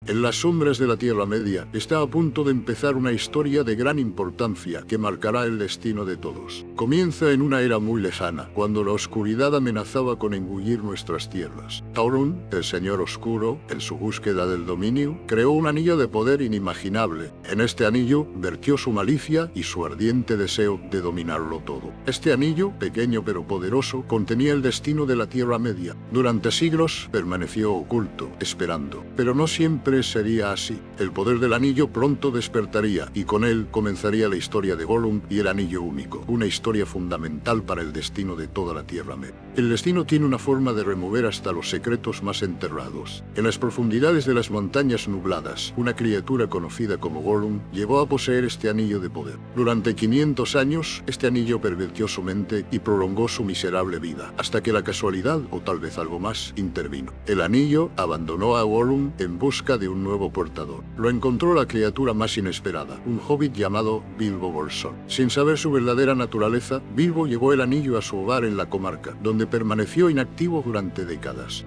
En las sombras de la Tierra Media está a punto de empezar una historia de gran importancia que marcará el destino de todos. Comienza en una era muy lejana, cuando la oscuridad amenazaba con engullir nuestras tierras. Sauron, el Señor Oscuro, en su búsqueda del dominio, creó un anillo de poder inimaginable. En este anillo vertió su malicia y su ardiente deseo de dominarlo todo. Este anillo, pequeño pero poderoso, contenía el destino de la Tierra Media. Durante siglos permaneció oculto, esperando. Pero no siempre sería así. El poder del anillo pronto despertaría y con él comenzaría la historia de Gollum y el anillo único, una historia fundamental para el destino de toda la Tierra Media. El destino tiene una forma de remover hasta los secretos más enterrados. En las profundidades de las montañas nubladas, una criatura conocida como Gollum llegó a poseer este anillo de poder. Durante 500 años, este anillo pervirtió su mente y prolongó su miserable vida, hasta que la casualidad, o tal vez algo más, intervino. El anillo abandonó a Gollum en busca de un nuevo portador. Lo encontró la criatura más inesperada, un hobbit llamado Bilbo Bolsón. Sin saber su verdadera naturaleza, Bilbo llevó el anillo a su hogar en la comarca, donde permaneció inactivo durante décadas.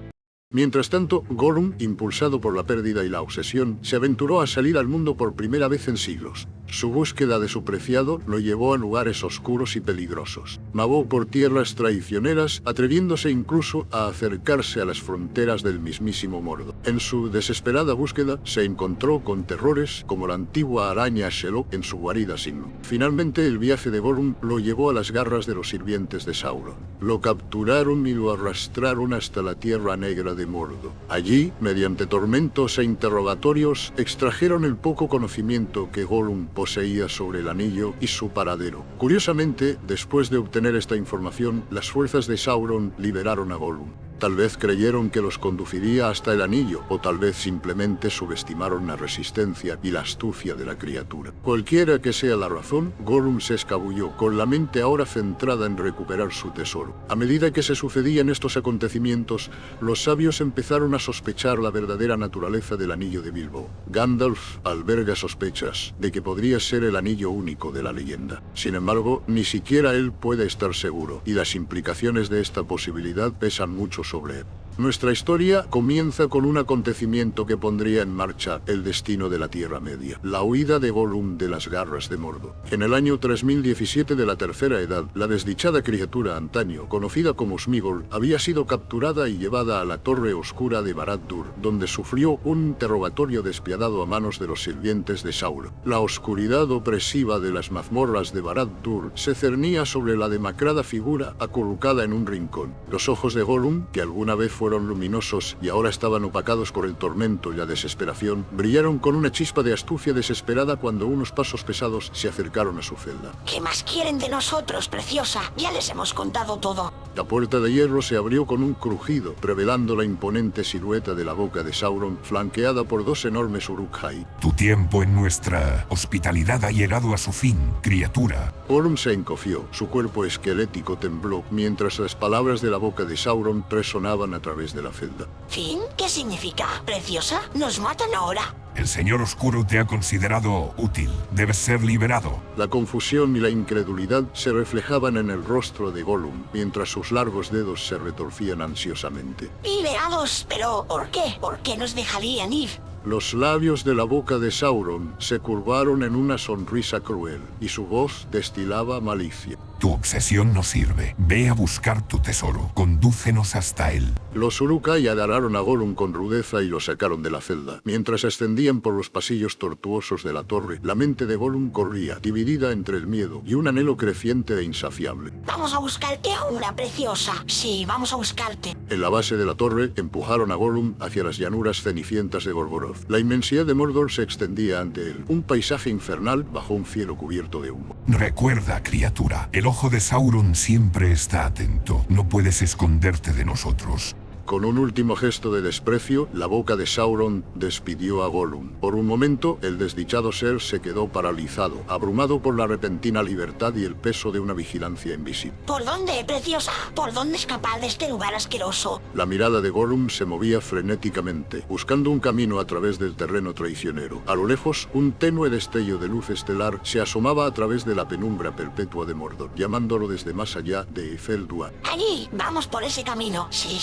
Mientras tanto, Gollum, impulsado por la pérdida y la obsesión, se aventuró a salir al mundo por primera vez en siglos. Su búsqueda de su preciado lo llevó a lugares oscuros y peligrosos. Vagó por tierras traicioneras, atreviéndose incluso a acercarse a las fronteras del mismísimo Mordor. En su desesperada búsqueda, se encontró con terrores como la antigua araña Shelob en su guarida sin. Finalmente, el viaje de Gollum lo llevó a las garras de los sirvientes de Sauron. Lo capturaron y lo arrastraron hasta la Tierra Negra de Mordor. Allí, mediante tormentos e interrogatorios, extrajeron el poco conocimiento que Gollum poseía sobre el anillo y su paradero. Curiosamente, después de obtener esta información, las fuerzas de Sauron liberaron a Gollum. Tal vez creyeron que los conduciría hasta el anillo, o tal vez simplemente subestimaron la resistencia y la astucia de la criatura. Cualquiera que sea la razón, Gollum se escabulló, con la mente ahora centrada en recuperar su tesoro. A medida que se sucedían estos acontecimientos, los sabios empezaron a sospechar la verdadera naturaleza del anillo de Bilbo. Gandalf alberga sospechas de que podría ser el anillo único de la leyenda. Sin embargo, ni siquiera él puede estar seguro, y las implicaciones de esta posibilidad pesan mucho sobre él. Nuestra historia comienza con un acontecimiento que pondría en marcha el destino de la Tierra Media, la huida de Gollum de las garras de Mordor. En el año 3017 de la Tercera Edad, la desdichada criatura antaño, conocida como Sméagol, había sido capturada y llevada a la Torre Oscura de Barad-dûr, donde sufrió un interrogatorio despiadado a manos de los sirvientes de Sauron. La oscuridad opresiva de las mazmorras de Barad-dûr se cernía sobre la demacrada figura acurrucada en un rincón. Los ojos de Gollum, que alguna vez fueron luminosos y ahora estaban opacados por el tormento y la desesperación, brillaron con una chispa de astucia desesperada cuando unos pasos pesados se acercaron a su celda. ¿Qué más quieren de nosotros, preciosa? Ya les hemos contado todo. La puerta de hierro se abrió con un crujido, revelando la imponente silueta de la boca de Sauron, flanqueada por dos enormes Uruk-hai. Tu tiempo en nuestra hospitalidad ha llegado a su fin, criatura. Gollum se encogió, su cuerpo esquelético tembló, mientras las palabras de la boca de Sauron resonaban a través de la celda. ¿Fin? ¿Qué significa? ¿Preciosa? ¿Nos matan ahora? El Señor Oscuro te ha considerado útil. Debes ser liberado. La confusión y la incredulidad se reflejaban en el rostro de Gollum, mientras sus largos dedos se retorcían ansiosamente. Liberados, pero ¿por qué? ¿Por qué nos dejarían ir? Los labios de la boca de Sauron se curvaron en una sonrisa cruel, y su voz destilaba malicia. Tu obsesión no sirve. Ve a buscar tu tesoro. Condúcenos hasta él. Los Uruk-hai agarraron a Gollum con rudeza y lo sacaron de la celda. Mientras ascendían por los pasillos tortuosos de la torre, la mente de Gollum corría, dividida entre el miedo y un anhelo creciente e insaciable. Vamos a buscarte ahora, preciosa. Sí, vamos a buscarte. En la base de la torre, empujaron a Gollum hacia las llanuras cenicientas de Gorgoroth. La inmensidad de Mordor se extendía ante él, un paisaje infernal bajo un cielo cubierto de humo. Recuerda, criatura, el ojo de Sauron siempre está atento. No puedes esconderte de nosotros. Con un último gesto de desprecio, la boca de Sauron despidió a Gollum. Por un momento, el desdichado ser se quedó paralizado, abrumado por la repentina libertad y el peso de una vigilancia invisible. ¿Por dónde, preciosa? ¿Por dónde escapar de este lugar asqueroso? La mirada de Gollum se movía frenéticamente, buscando un camino a través del terreno traicionero. A lo lejos, un tenue destello de luz estelar se asomaba a través de la penumbra perpetua de Mordor, llamándolo desde más allá de Efelduar. Allí, vamos por ese camino. Sí,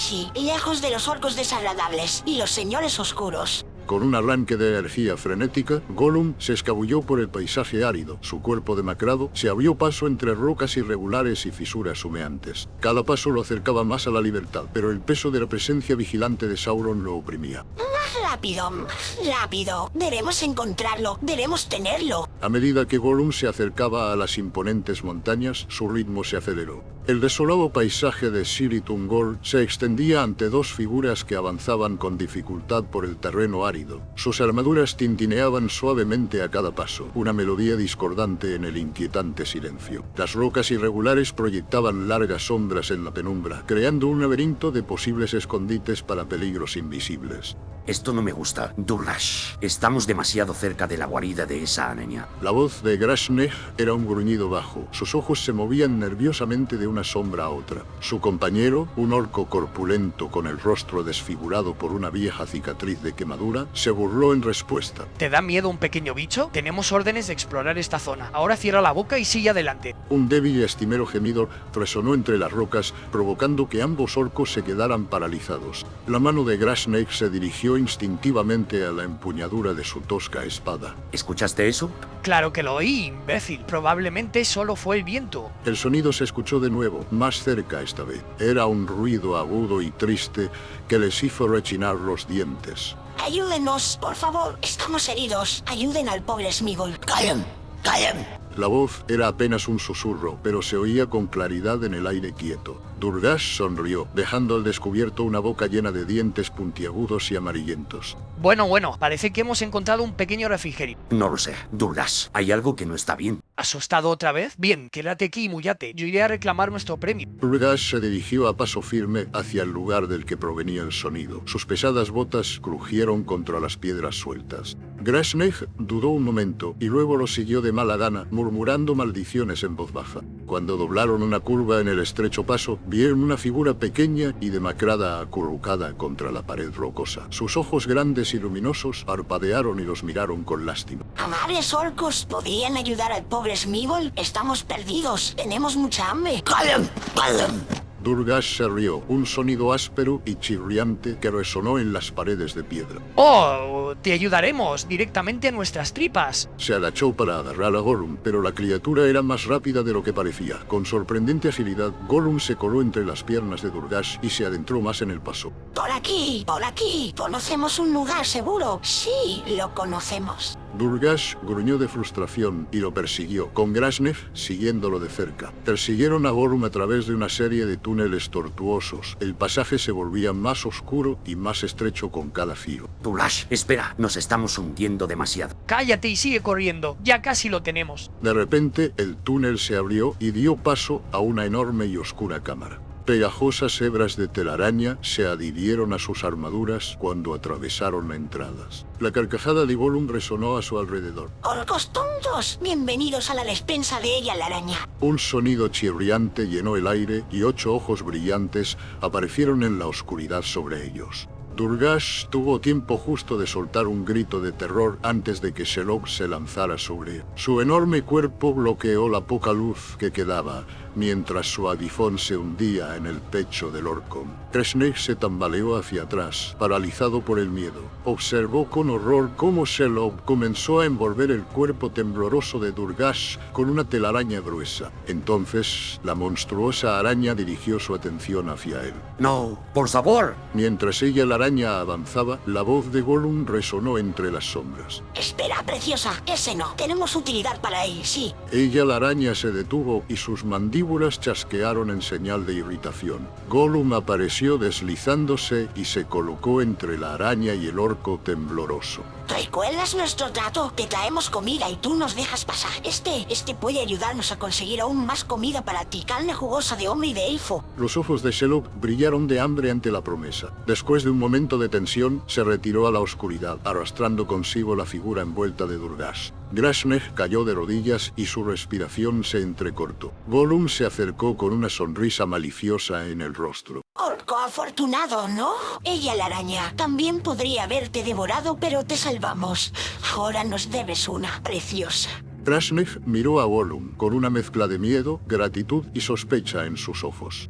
lejos de los orcos desagradables y los señores oscuros. Con un arranque de energía frenética, Gollum se escabulló por el paisaje árido. Su cuerpo demacrado se abrió paso entre rocas irregulares y fisuras humeantes. Cada paso lo acercaba más a la libertad, pero el peso de la presencia vigilante de Sauron lo oprimía. Más rápido, más rápido. Debemos encontrarlo, debemos tenerlo. A medida que Gollum se acercaba a las imponentes montañas, su ritmo se aceleró. El desolado paisaje de Cirith Ungol se extendía ante dos figuras que avanzaban con dificultad por el terreno árido. Sus armaduras tintineaban suavemente a cada paso, una melodía discordante en el inquietante silencio. Las rocas irregulares proyectaban largas sombras en la penumbra, creando un laberinto de posibles escondites para peligros invisibles. Esto no me gusta. Durlash, estamos demasiado cerca de la guarida de esa araña. La voz de Grasneg era un gruñido bajo. Sus ojos se movían nerviosamente de una sombra a otra. Su compañero, un orco corpulento con el rostro desfigurado por una vieja cicatriz de quemadura, se burló en respuesta. ¿Te da miedo un pequeño bicho? Tenemos órdenes de explorar esta zona. Ahora cierra la boca y sigue adelante. Un débil y lastimero gemido resonó entre las rocas, provocando que ambos orcos se quedaran paralizados. La mano de Grasneg se dirigió instintivamente a la empuñadura de su tosca espada. ¿Escuchaste eso? Claro que lo oí, imbécil. Probablemente solo fue el viento. El sonido se escuchó de nuevo, más cerca esta vez. Era un ruido agudo y triste que les hizo rechinar los dientes. Ayúdenos, por favor. Estamos heridos. Ayuden al pobre Sméagol. ¡Callen! ¡Callen! La voz era apenas un susurro, pero se oía con claridad en el aire quieto. Durgash sonrió, dejando al descubierto una boca llena de dientes puntiagudos y amarillentos. Bueno, parece que hemos encontrado un pequeño refrigerio. No lo sé. Durlash, hay algo que no está bien. ¿Asustado otra vez? Bien, quédate aquí y mullate. Yo iré a reclamar nuestro premio. Durgash se dirigió a paso firme hacia el lugar del que provenía el sonido. Sus pesadas botas crujieron contra las piedras sueltas. Grasneg dudó un momento y luego lo siguió de mala gana, murmurando maldiciones en voz baja. Cuando doblaron una curva en el estrecho paso, vieron una figura pequeña y demacrada acurrucada contra la pared rocosa. Sus ojos grandes y luminosos parpadearon y los miraron con lástima. Amables orcos, ¿podrían ayudar al pobre Sméagol? Estamos perdidos. Tenemos mucha hambre. ¡Callen! ¡Callen! Durgash se rió, un sonido áspero y chirriante que resonó en las paredes de piedra. ¡Oh! Te ayudaremos directamente a nuestras tripas. Se agachó para agarrar a Gollum, pero la criatura era más rápida de lo que parecía. Con sorprendente agilidad, Gollum se coló entre las piernas de Durgash y se adentró más en el paso. Por aquí, por aquí. Conocemos un lugar seguro. Sí, lo conocemos. Durgash gruñó de frustración y lo persiguió, con Grasneg siguiéndolo de cerca. Persiguieron a Gollum a través de una serie de túneles tortuosos. El pasaje se volvía más oscuro y más estrecho con cada giro. Durlash, espera, nos estamos hundiendo demasiado. Cállate y sigue corriendo. Ya casi lo tenemos. De repente, el túnel se abrió y dio paso a una enorme y oscura cámara. Pegajosas hebras de telaraña se adhirieron a sus armaduras cuando atravesaron entradas. La carcajada de Gollum resonó a su alrededor. Orcos tontos, bienvenidos a la despensa de ella la araña. Un sonido chirriante llenó el aire y 8 ojos brillantes aparecieron en la oscuridad sobre ellos. Durgash tuvo tiempo justo de soltar un grito de terror antes de que Shelob se lanzara sobre él. Su enorme cuerpo bloqueó la poca luz que quedaba, mientras su aguijón se hundía en el pecho del orco. Grasneg se tambaleó hacia atrás, paralizado por el miedo. Observó con horror cómo Shelob comenzó a envolver el cuerpo tembloroso de Durgash con una telaraña gruesa. Entonces, la monstruosa araña dirigió su atención hacia él. No, por favor. Mientras ella, la araña, avanzaba, la voz de Gollum resonó entre las sombras. Espera, preciosa, ese no. Tenemos utilidad para él, sí. Ella, la araña, se detuvo y sus mandíbulas chasquearon en señal de irritación. Gollum apareció deslizándose y se colocó entre la araña y el orco tembloroso. ¿Recuerdas nuestro trato? Te traemos comida y tú nos dejas pasar. Este puede ayudarnos a conseguir aún más comida para ti. Carne jugosa de hombre y de elfo. Los ojos de Shelob brillaron de hambre ante la promesa. Después de un momento de tensión, se retiró a la oscuridad, arrastrando consigo la figura envuelta de Durgash. Grasneg cayó de rodillas y su respiración se entrecortó. Gollum se acercó con una sonrisa maliciosa en el rostro. Orco afortunado, ¿no? Ella, la araña, también podría haberte devorado, pero te salvamos. Ahora nos debes una, preciosa. Grasneg miró a Gollum con una mezcla de miedo, gratitud y sospecha en sus ojos.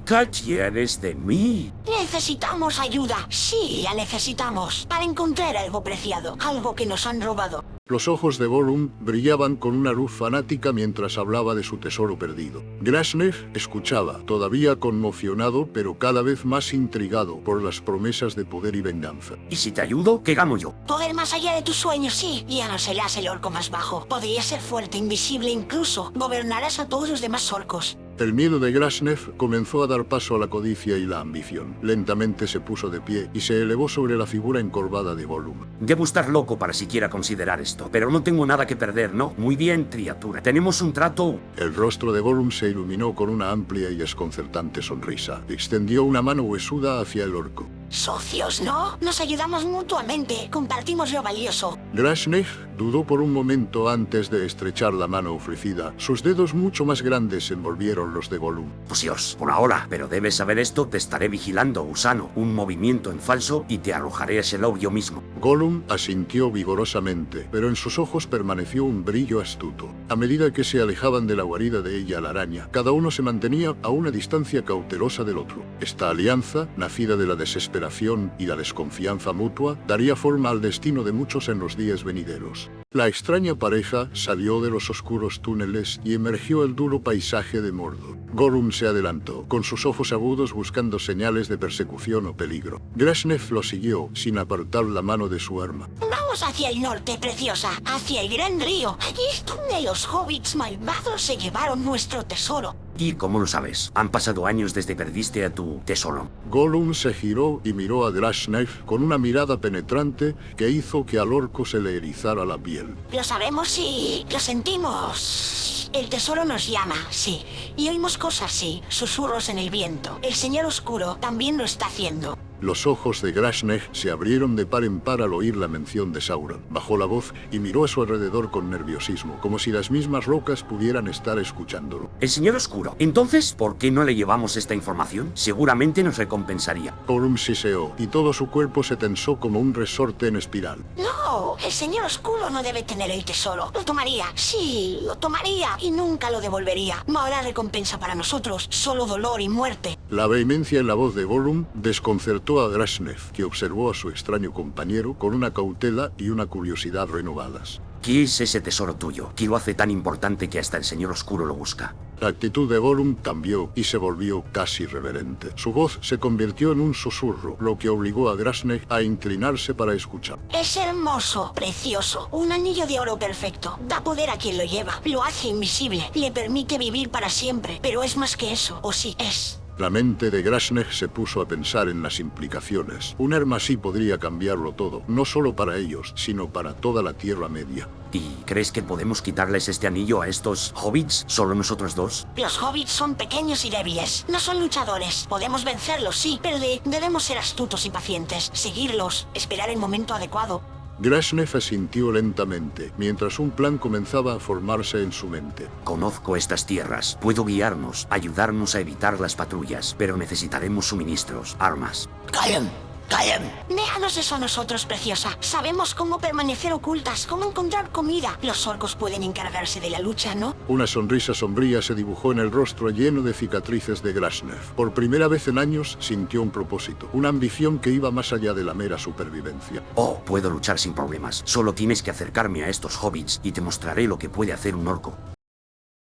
¿Qué quieres de mí? Necesitamos ayuda. Sí, la necesitamos. Para encontrar algo preciado. Algo que nos han robado. Los ojos de Gollum brillaban con una luz fanática mientras hablaba de su tesoro perdido. Grasnef escuchaba, todavía conmocionado, pero cada vez más intrigado por las promesas de poder y venganza. ¿Y si te ayudo, qué gano yo? Poder más allá de tus sueños, sí. Ya no serás el orco más bajo. Podrías ser fuerte, invisible incluso. Gobernarás a todos los demás orcos. El miedo de Grasnef comenzó a dar paso a la codicia y la ambición. Lentamente se puso de pie y se elevó sobre la figura encorvada de Gollum. Debo estar loco para siquiera considerar esto, pero no tengo nada que perder, ¿no? Muy bien, criatura. Tenemos un trato. El rostro de Gollum se iluminó con una amplia y desconcertante sonrisa. Extendió una mano huesuda hacia el orco. Socios, ¿no? Nos ayudamos mutuamente. Compartimos lo valioso. Grasnef dudó por un momento antes de estrechar la mano ofrecida. Sus dedos mucho más grandes envolvieron los de Gollum. Pues Dios, por ahora, pero debes saber esto, te estaré vigilando, gusano. Un movimiento en falso y te arrojaré a ese lobo yo mismo. Gollum asintió vigorosamente, pero en sus ojos permaneció un brillo astuto. A medida que se alejaban de la guarida de ella la araña, cada uno se mantenía a una distancia cautelosa del otro. Esta alianza, nacida de la desesperación y la desconfianza mutua, daría forma al destino de muchos en los días venideros. La extraña pareja salió de los oscuros túneles y emergió el duro paisaje de Mordor. Gollum se adelantó, con sus ojos agudos buscando señales de persecución o peligro. Grasnef lo siguió, sin apartar la mano de su arma. Vamos hacia el norte, preciosa. Hacia el gran río. Allí es donde los hobbits malvados se llevaron nuestro tesoro. ¿Y cómo lo sabes? Han pasado años desde que perdiste a tu tesoro. Gollum se giró y miró a Grasnef con una mirada penetrante que hizo que al orco se le erizara la piel. Lo sabemos y lo sentimos. El tesoro nos llama, sí. Y oímos cosas, sí. Susurros en el viento. El Señor Oscuro también lo está haciendo. Los ojos de Grasnef se abrieron de par en par al oír la mención de Sauron. Bajó la voz y miró a su alrededor con nerviosismo, como si las mismas rocas pudieran estar escuchándolo. El Señor Oscuro. Entonces, ¿por qué no le llevamos esta información? Seguramente nos recompensaría. Gollum siseó y todo su cuerpo se tensó como un resorte en espiral. No, el Señor Oscuro no debe tener el tesoro. Lo tomaría, sí, lo tomaría y nunca lo devolvería. No habrá recompensa para nosotros, solo dolor y muerte. La vehemencia en la voz de Gollum desconcertó a Grasnef, que observó a su extraño compañero con una cautela y una curiosidad renovadas. ¿Qué es ese tesoro tuyo? ¿Qué lo hace tan importante que hasta el Señor Oscuro lo busca? La actitud de Gollum cambió y se volvió casi reverente. Su voz se convirtió en un susurro, lo que obligó a Grasnef a inclinarse para escuchar. Es hermoso, precioso, un anillo de oro perfecto. Da poder a quien lo lleva, lo hace invisible, le permite vivir para siempre. Pero es más que eso, o sí es. La mente de Grasnef se puso a pensar en las implicaciones. Un arma así podría cambiarlo todo, no solo para ellos, sino para toda la Tierra Media. ¿Y crees que podemos quitarles este anillo a estos hobbits, solo nosotros dos? Los hobbits son pequeños y débiles, no son luchadores. Podemos vencerlos, sí, pero debemos ser astutos y pacientes, seguirlos, esperar el momento adecuado. Grasnef asintió lentamente, mientras un plan comenzaba a formarse en su mente. Conozco estas tierras, puedo guiarnos, ayudarnos a evitar las patrullas, pero necesitaremos suministros, armas. ¡Callen! ¡Callen! Déjanos eso a nosotros, preciosa. Sabemos cómo permanecer ocultas, cómo encontrar comida. Los orcos pueden encargarse de la lucha, ¿no? Una sonrisa sombría se dibujó en el rostro lleno de cicatrices de Grasnef. Por primera vez en años sintió un propósito, una ambición que iba más allá de la mera supervivencia. Oh, puedo luchar sin problemas. Solo tienes que acercarme a estos hobbits y te mostraré lo que puede hacer un orco.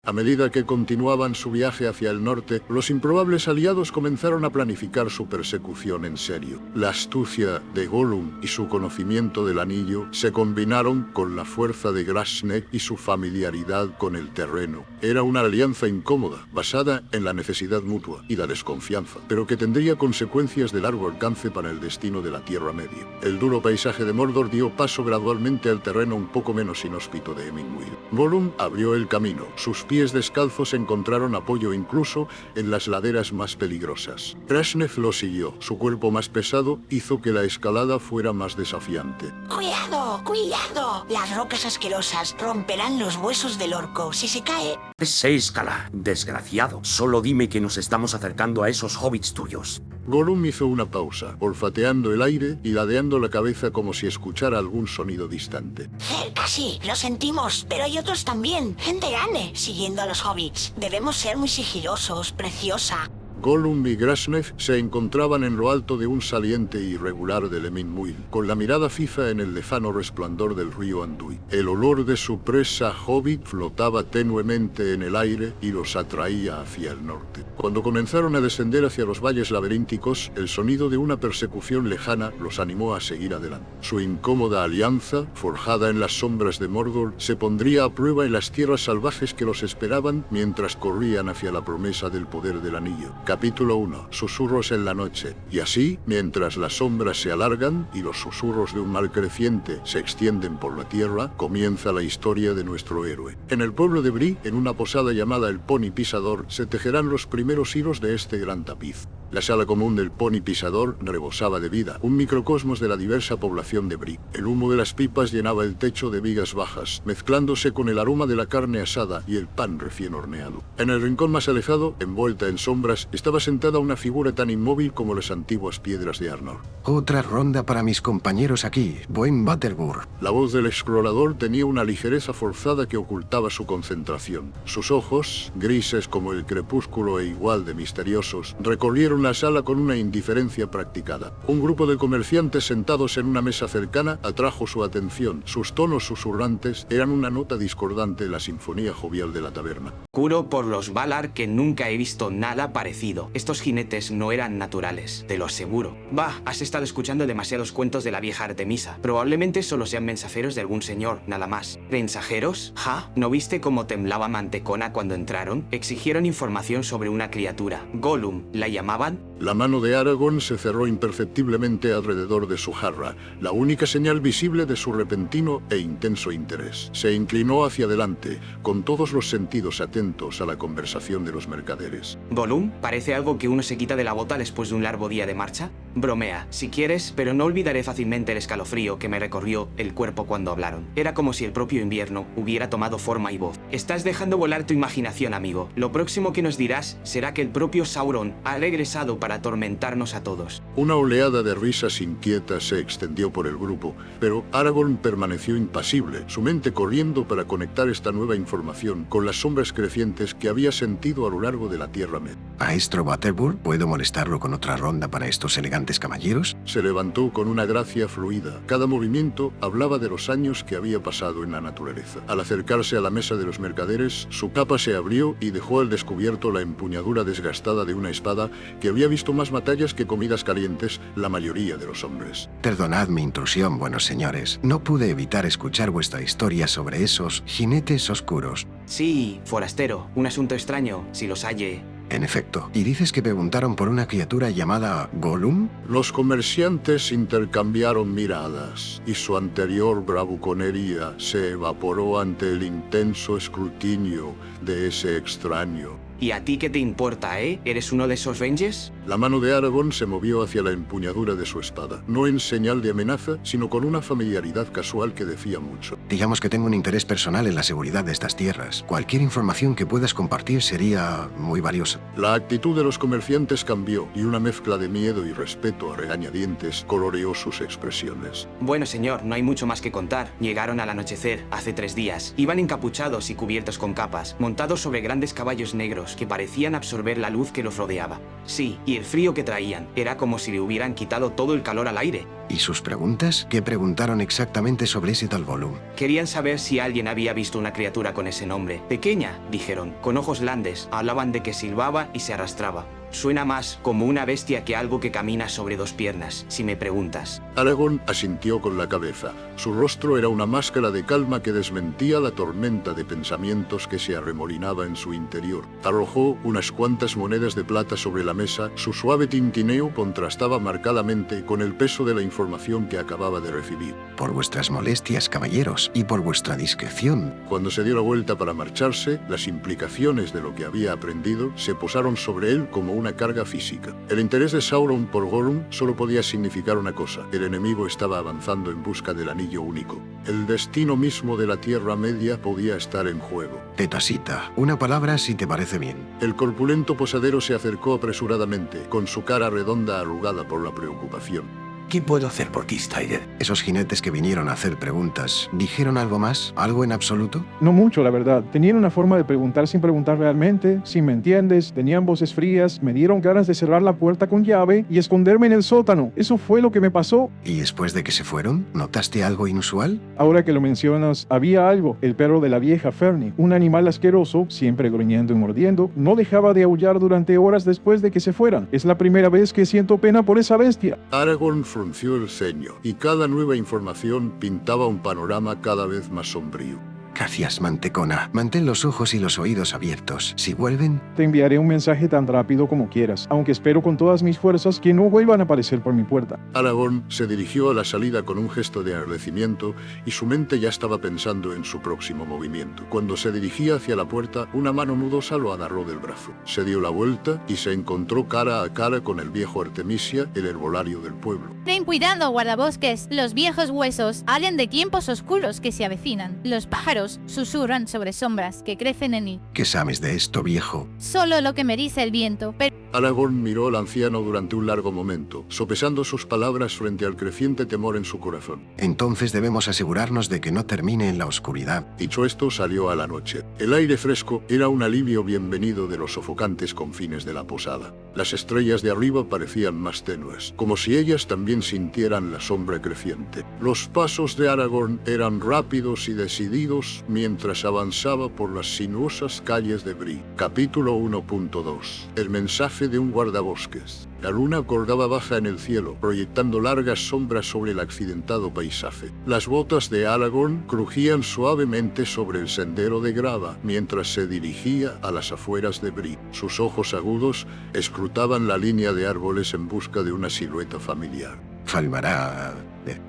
A medida que continuaban su viaje hacia el norte, los improbables aliados comenzaron a planificar su persecución en serio. La astucia de Gollum y su conocimiento del anillo se combinaron con la fuerza de Grasnef y su familiaridad con el terreno. Era una alianza incómoda, basada en la necesidad mutua y la desconfianza, pero que tendría consecuencias de largo alcance para el destino de la Tierra Media. El duro paisaje de Mordor dio paso gradualmente al terreno un poco menos inhóspito de Emingwil. Gollum abrió el camino, sus pies descalzos encontraron apoyo incluso en las laderas más peligrosas. Grasnef lo siguió. Su cuerpo más pesado hizo que la escalada fuera más desafiante. ¡Cuidado! ¡Cuidado! Las rocas asquerosas romperán los huesos del orco si se cae. Se escala, desgraciado. Solo dime que nos estamos acercando a esos hobbits tuyos. Gollum hizo una pausa, olfateando el aire y ladeando la cabeza como si escuchara algún sonido distante. Cerca sí, lo sentimos, pero hay otros también. Gente grande, siguiendo a los hobbits. Debemos ser muy sigilosos, preciosa. Gollum y Grasnef se encontraban en lo alto de un saliente irregular del Eminmuil, con la mirada fija en el lejano resplandor del río Anduin. El olor de su presa hobbit flotaba tenuemente en el aire y los atraía hacia el norte. Cuando comenzaron a descender hacia los valles laberínticos, el sonido de una persecución lejana los animó a seguir adelante. Su incómoda alianza, forjada en las sombras de Mordor, se pondría a prueba en las tierras salvajes que los esperaban mientras corrían hacia la promesa del poder del anillo. Capítulo 1. Susurros en la noche. Y así, mientras las sombras se alargan y los susurros de un mal creciente se extienden por la tierra, comienza la historia de nuestro héroe. En el pueblo de Bree, en una posada llamada el Pony Pisador, se tejerán los primeros hilos de este gran tapiz. La sala común del Pony Pisador rebosaba de vida, un microcosmos de la diversa población de Bree. El humo de las pipas llenaba el techo de vigas bajas, mezclándose con el aroma de la carne asada y el pan recién horneado. En el rincón más alejado, envuelta en sombras, estaba sentada una figura tan inmóvil como las antiguas piedras de Arnor. Otra ronda para mis compañeros aquí. Buen Butterbur. La voz del explorador tenía una ligereza forzada que ocultaba su concentración. Sus ojos, grises como el crepúsculo e igual de misteriosos, recorrieron la sala con una indiferencia practicada. Un grupo de comerciantes sentados en una mesa cercana atrajo su atención. Sus tonos susurrantes eran una nota discordante en la sinfonía jovial de la taberna. Juro por los Valar que nunca he visto nada parecido. Estos jinetes no eran naturales, te lo aseguro. Bah, has estado escuchando demasiados cuentos de la vieja Artemisa. Probablemente solo sean mensajeros de algún señor, nada más. ¿Mensajeros? ¿Ja? ¿No viste cómo temblaba Mantecona cuando entraron? Exigieron información sobre una criatura. Gollum, ¿la llamaban? La mano de Aragorn se cerró imperceptiblemente alrededor de su jarra, la única señal visible de su repentino e intenso interés. Se inclinó hacia adelante, con todos los sentidos atentos a la conversación de los mercaderes. ¿Gollum? ¿Parece algo que uno se quita de la bota después de un largo día de marcha? Bromea, si quieres, pero no olvidaré fácilmente el escalofrío que me recorrió el cuerpo cuando hablaron. Era como si el propio invierno hubiera tomado forma y voz. Estás dejando volar tu imaginación, amigo. Lo próximo que nos dirás será que el propio Sauron ha regresado para atormentarnos a todos. Una oleada de risas inquietas se extendió por el grupo, pero Aragorn permaneció impasible, su mente corriendo para conectar esta nueva información con las sombras crecientes que había sentido a lo largo de la Tierra Media. Maestro Butterbur, ¿puedo molestarlo con otra ronda para estos elegantes caballeros? Se levantó con una gracia fluida. Cada movimiento hablaba de los años que había pasado en la naturaleza. Al acercarse a la mesa de los mercaderes, su capa se abrió y dejó al descubierto la empuñadura desgastada de una espada que había visto más batallas que comidas calientes la mayoría de los hombres. Perdonad mi intrusión, buenos señores. No pude evitar escuchar vuestra historia sobre esos jinetes oscuros. Sí, forastero, un asunto extraño, si los halle. En efecto. ¿Y dices que preguntaron por una criatura llamada Gollum? Los comerciantes intercambiaron miradas y su anterior bravuconería se evaporó ante el intenso escrutinio de ese extraño. ¿Y a ti qué te importa, eh? ¿Eres uno de esos Rangers? La mano de Aragorn se movió hacia la empuñadura de su espada, no en señal de amenaza, sino con una familiaridad casual que decía mucho. Digamos que tengo un interés personal en la seguridad de estas tierras. Cualquier información que puedas compartir sería muy valiosa. La actitud de los comerciantes cambió y una mezcla de miedo y respeto a regañadientes coloreó sus expresiones. Bueno, señor, no hay mucho más que contar. Llegaron al anochecer, hace 3 días. Iban encapuchados y cubiertos con capas, montados sobre grandes caballos negros que parecían absorber la luz que los rodeaba. Sí, y el frío que traían era como si le hubieran quitado todo el calor al aire. ¿Y sus preguntas? ¿Qué preguntaron exactamente sobre ese tal Gollum? Querían saber si alguien había visto una criatura con ese nombre. Pequeña, dijeron, con ojos landes. Hablaban de que silbaba y se arrastraba. Suena más como una bestia que algo que camina sobre 2 piernas, si me preguntas. Aragorn asintió con la cabeza. Su rostro era una máscara de calma que desmentía la tormenta de pensamientos que se arremolinaba en su interior. Arrojó unas cuantas monedas de plata sobre la mesa. Su suave tintineo contrastaba marcadamente con el peso de la información que acababa de recibir. Por vuestras molestias, caballeros, y por vuestra discreción. Cuando se dio la vuelta para marcharse, las implicaciones de lo que había aprendido se posaron sobre él como una carga física. El interés de Sauron por Gollum solo podía significar una cosa: el enemigo estaba avanzando en busca del anillo único. El destino mismo de la Tierra Media podía estar en juego. Tetasita, una palabra si te parece bien. El corpulento posadero se acercó apresuradamente, con su cara redonda arrugada por la preocupación. ¿Qué puedo hacer por ti, Styder? Esos jinetes que vinieron a hacer preguntas, ¿dijeron algo más? ¿Algo en absoluto? No mucho, la verdad. Tenían una forma de preguntar sin preguntar realmente, si me entiendes, tenían voces frías, me dieron ganas de cerrar la puerta con llave y esconderme en el sótano. Eso fue lo que me pasó. ¿Y después de que se fueron, notaste algo inusual? Ahora que lo mencionas, había algo. El perro de la vieja Fernie, un animal asqueroso, siempre gruñendo y mordiendo, no dejaba de aullar durante horas después de que se fueran. Es la primera vez que siento pena por esa bestia. Aragorn frunció el ceño, y cada nueva información pintaba un panorama cada vez más sombrío. Gracias, Mantecona. Mantén los ojos y los oídos abiertos. Si vuelven... Te enviaré un mensaje tan rápido como quieras, aunque espero con todas mis fuerzas que no vuelvan a aparecer por mi puerta. Aragorn se dirigió a la salida con un gesto de agradecimiento y su mente ya estaba pensando en su próximo movimiento. Cuando se dirigía hacia la puerta, una mano nudosa lo agarró del brazo. Se dio la vuelta y se encontró cara a cara con el viejo Artemisia, el herbolario del pueblo. Ten cuidado, guardabosques. Los viejos huesos hablan de tiempos oscuros que se avecinan. Los pájaros susurran sobre sombras que crecen en mí. ¿Qué sabes de esto, viejo? Solo lo que me dice el viento, pero... Aragorn miró al anciano durante un largo momento, sopesando sus palabras frente al creciente temor en su corazón. Entonces debemos asegurarnos de que no termine en la oscuridad. Dicho esto, salió a la noche. El aire fresco era un alivio bienvenido de los sofocantes confines de la posada. Las estrellas de arriba parecían más tenues, como si ellas también sintieran la sombra creciente. Los pasos de Aragorn eran rápidos y decididos mientras avanzaba por las sinuosas calles de Bree. Capítulo 1.2. El mensaje de un guardabosques. La luna colgaba baja en el cielo, proyectando largas sombras sobre el accidentado paisaje. Las botas de Aragorn crujían suavemente sobre el sendero de grava mientras se dirigía a las afueras de Bree. Sus ojos agudos escrutaban la línea de árboles en busca de una silueta familiar. Falmará...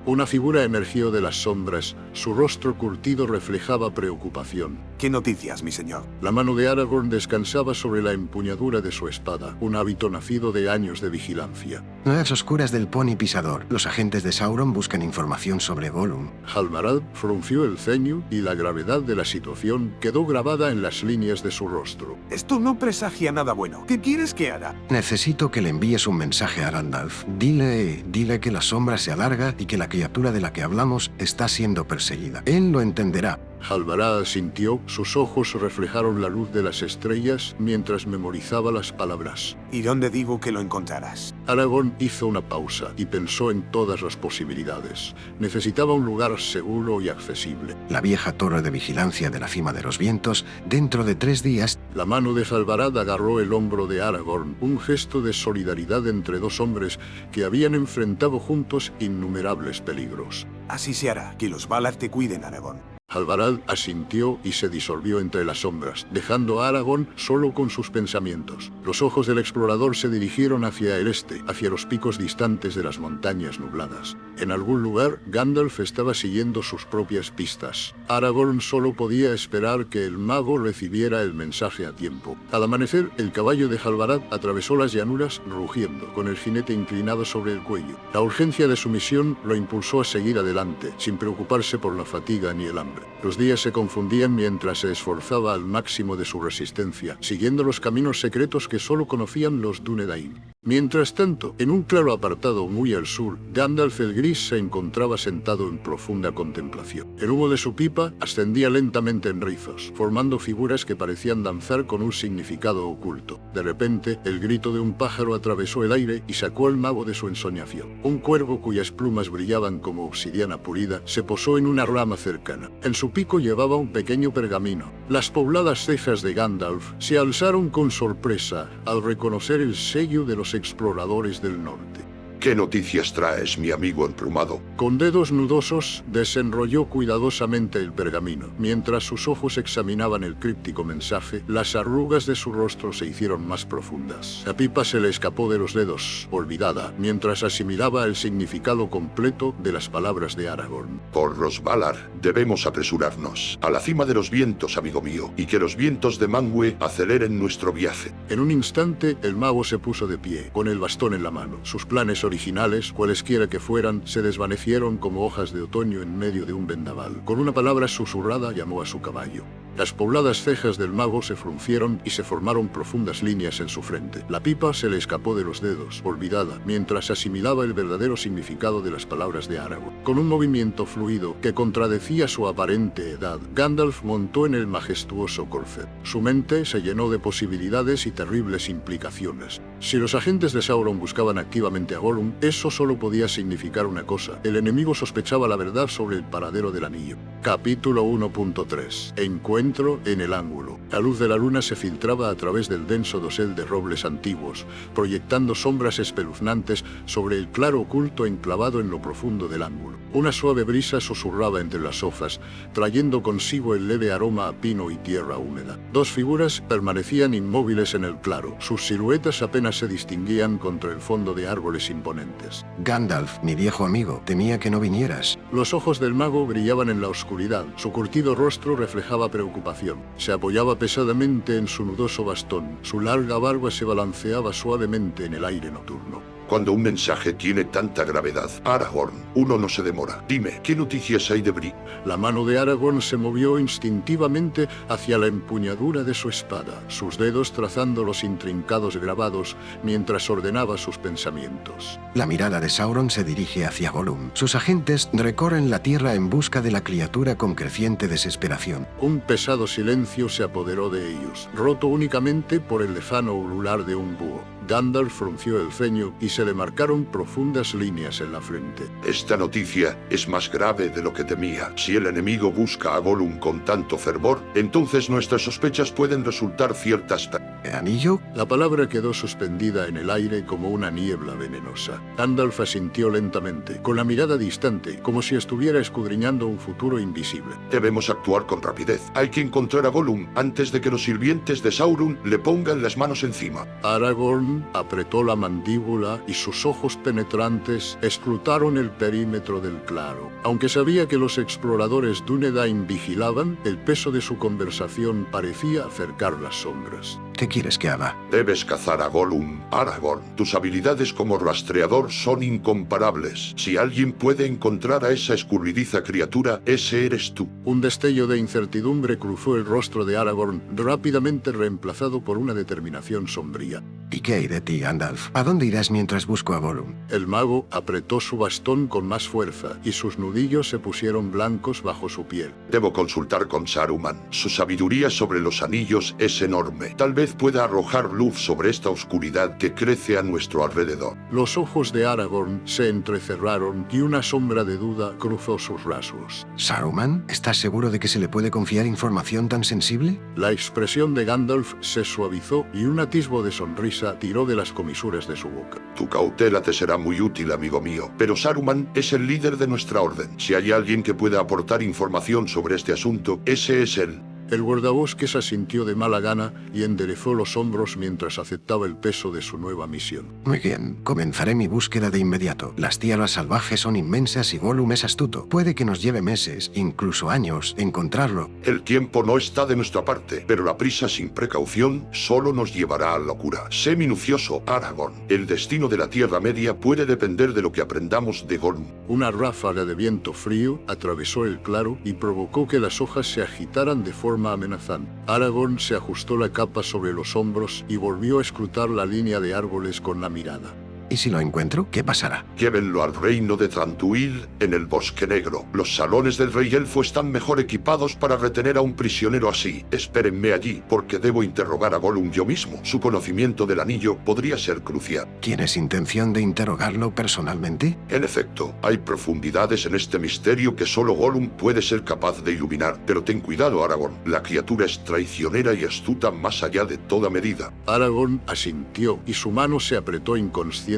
Una figura emergió de las sombras. Su rostro curtido reflejaba preocupación. ¿Qué noticias, mi señor? La mano de Aragorn descansaba sobre la empuñadura de su espada, un hábito nacido de años de vigilancia. Nuevas oscuras del pony pisador. Los agentes de Sauron buscan información sobre Gollum. Halmarad frunció el ceño y la gravedad de la situación quedó grabada en las líneas de su rostro. Esto no presagia nada bueno. ¿Qué quieres que haga? Necesito que le envíes un mensaje a Gandalf. Dile que la sombra se alarga y que la criatura de la que hablamos está siendo perseguida. Él lo entenderá. Halvarad asintió, sus ojos reflejaron la luz de las estrellas mientras memorizaba las palabras. ¿Y dónde digo que lo encontrarás? Aragorn hizo una pausa y pensó en todas las posibilidades. Necesitaba un lugar seguro y accesible. La vieja torre de vigilancia de la cima de los vientos, dentro de 3 días... La mano de Halvarad agarró el hombro de Aragorn, un gesto de solidaridad entre dos hombres que habían enfrentado juntos innumerables peligros. Así se hará. Que los Valar te cuiden, Aragorn. Halvarad asintió y se disolvió entre las sombras, dejando a Aragorn solo con sus pensamientos. Los ojos del explorador se dirigieron hacia el este, hacia los picos distantes de las montañas nubladas. En algún lugar, Gandalf estaba siguiendo sus propias pistas. Aragorn solo podía esperar que el mago recibiera el mensaje a tiempo. Al amanecer, el caballo de Halvarad atravesó las llanuras rugiendo, con el jinete inclinado sobre el cuello. La urgencia de su misión lo impulsó a seguir adelante, sin preocuparse por la fatiga ni el hambre. Los días se confundían mientras se esforzaba al máximo de su resistencia, siguiendo los caminos secretos que solo conocían los Dúnedain. Mientras tanto, en un claro apartado muy al sur, Gandalf el Gris se encontraba sentado en profunda contemplación. El humo de su pipa ascendía lentamente en rizos, formando figuras que parecían danzar con un significado oculto. De repente, el grito de un pájaro atravesó el aire y sacó al mago de su ensoñación. Un cuervo cuyas plumas brillaban como obsidiana pulida se posó en una rama cercana. En su pico llevaba un pequeño pergamino. Las pobladas cejas de Gandalf se alzaron con sorpresa al reconocer el sello de los exploradores del norte. ¿Qué noticias traes, mi amigo emplumado? Con dedos nudosos, desenrolló cuidadosamente el pergamino. Mientras sus ojos examinaban el críptico mensaje, las arrugas de su rostro se hicieron más profundas. La pipa se le escapó de los dedos, olvidada, mientras asimilaba el significado completo de las palabras de Aragorn. Por los Valar, debemos apresurarnos. A la cima de los vientos, amigo mío, y que los vientos de Manwë aceleren nuestro viaje. En un instante, el mago se puso de pie, con el bastón en la mano. Sus planes originales, cualesquiera que fueran, se desvanecieron como hojas de otoño en medio de un vendaval. Con una palabra susurrada llamó a su caballo. Las pobladas cejas del mago se fruncieron y se formaron profundas líneas en su frente. La pipa se le escapó de los dedos, olvidada, mientras asimilaba el verdadero significado de las palabras de Aragorn. Con un movimiento fluido que contradecía su aparente edad, Gandalf montó en el majestuoso corcel. Su mente se llenó de posibilidades y terribles implicaciones. Si los agentes de Sauron buscaban activamente a Gollum, eso solo podía significar una cosa: el enemigo sospechaba la verdad sobre el paradero del anillo. Capítulo 1.3. Encuentro en el ángulo. La luz de la luna se filtraba a través del denso dosel de robles antiguos, proyectando sombras espeluznantes sobre el claro oculto enclavado en lo profundo del ángulo. Una suave brisa susurraba entre las hojas, trayendo consigo el leve aroma a pino y tierra húmeda. Dos figuras permanecían inmóviles en el claro. Sus siluetas apenas se distinguían contra el fondo de árboles imponentes. Gandalf, mi viejo amigo, temía que no vinieras. Los ojos del mago brillaban en la oscuridad. Su curtido rostro reflejaba preocupación. Se apoyaba pesadamente en su nudoso bastón. Su larga barba se balanceaba suavemente en el aire nocturno. Cuando un mensaje tiene tanta gravedad, Aragorn, uno no se demora. Dime, ¿qué noticias hay de Bree? La mano de Aragorn se movió instintivamente hacia la empuñadura de su espada, sus dedos trazando los intrincados grabados mientras ordenaba sus pensamientos. La mirada de Sauron se dirige hacia Gollum. Sus agentes recorren la tierra en busca de la criatura con creciente desesperación. Un pesado silencio se apoderó de ellos, roto únicamente por el lejano ulular de un búho. Gandalf frunció el ceño y se le marcaron profundas líneas en la frente. Esta noticia es más grave de lo que temía. Si el enemigo busca a Gollum con tanto fervor, entonces nuestras sospechas pueden resultar ciertas. ¿El anillo? La palabra quedó suspendida en el aire como una niebla venenosa. Gandalf asintió lentamente, con la mirada distante, como si estuviera escudriñando un futuro invisible. Debemos actuar con rapidez. Hay que encontrar a Gollum antes de que los sirvientes de Sauron le pongan las manos encima. Aragorn apretó la mandíbula y sus ojos penetrantes escrutaron el perímetro del claro. Aunque sabía que los exploradores Dúnedain vigilaban, el peso de su conversación parecía acercar las sombras. ¿Qué quieres que haga? Debes cazar a Gollum, Aragorn. Tus habilidades como rastreador son incomparables. Si alguien puede encontrar a esa escurridiza criatura, ese eres tú. Un destello de incertidumbre cruzó el rostro de Aragorn, rápidamente reemplazado por una determinación sombría. ¿Y qué hay de ti, Gandalf? ¿A dónde irás mientras busco a Gollum? El mago apretó su bastón con más fuerza y sus nudillos se pusieron blancos bajo su piel. Debo consultar con Saruman. Su sabiduría sobre los anillos es enorme. Tal vez pueda arrojar luz sobre esta oscuridad que crece a nuestro alrededor. Los ojos de Aragorn se entrecerraron y una sombra de duda cruzó sus rasgos. ¿Saruman? ¿Estás seguro de que se le puede confiar información tan sensible? La expresión de Gandalf se suavizó y un atisbo de sonrisa tiró de las comisuras de su boca. Tu cautela te será muy útil, amigo mío, pero Saruman es el líder de nuestra orden. Si hay alguien que pueda aportar información sobre este asunto, ese es él. El guardabosques asintió de mala gana y enderezó los hombros mientras aceptaba el peso de su nueva misión. Muy bien, comenzaré mi búsqueda de inmediato. Las tierras salvajes son inmensas y Gollum es astuto. Puede que nos lleve meses, incluso años, encontrarlo. El tiempo no está de nuestra parte, pero la prisa sin precaución solo nos llevará a la locura. Sé minucioso, Aragorn. El destino de la Tierra Media puede depender de lo que aprendamos de Gollum. Una ráfaga de viento frío atravesó el claro y provocó que las hojas se agitaran de forma amenazante. Aragorn se ajustó la capa sobre los hombros y volvió a escrutar la línea de árboles con la mirada. ¿Y si lo encuentro? ¿Qué pasará? Llévenlo al reino de Thranduil en el Bosque Negro. Los salones del Rey Elfo están mejor equipados para retener a un prisionero así. Espérenme allí, porque debo interrogar a Gollum yo mismo. Su conocimiento del anillo podría ser crucial. ¿Tienes intención de interrogarlo personalmente? En efecto, hay profundidades en este misterio que solo Gollum puede ser capaz de iluminar. Pero ten cuidado, Aragorn. La criatura es traicionera y astuta más allá de toda medida. Aragorn asintió y su mano se apretó inconscientemente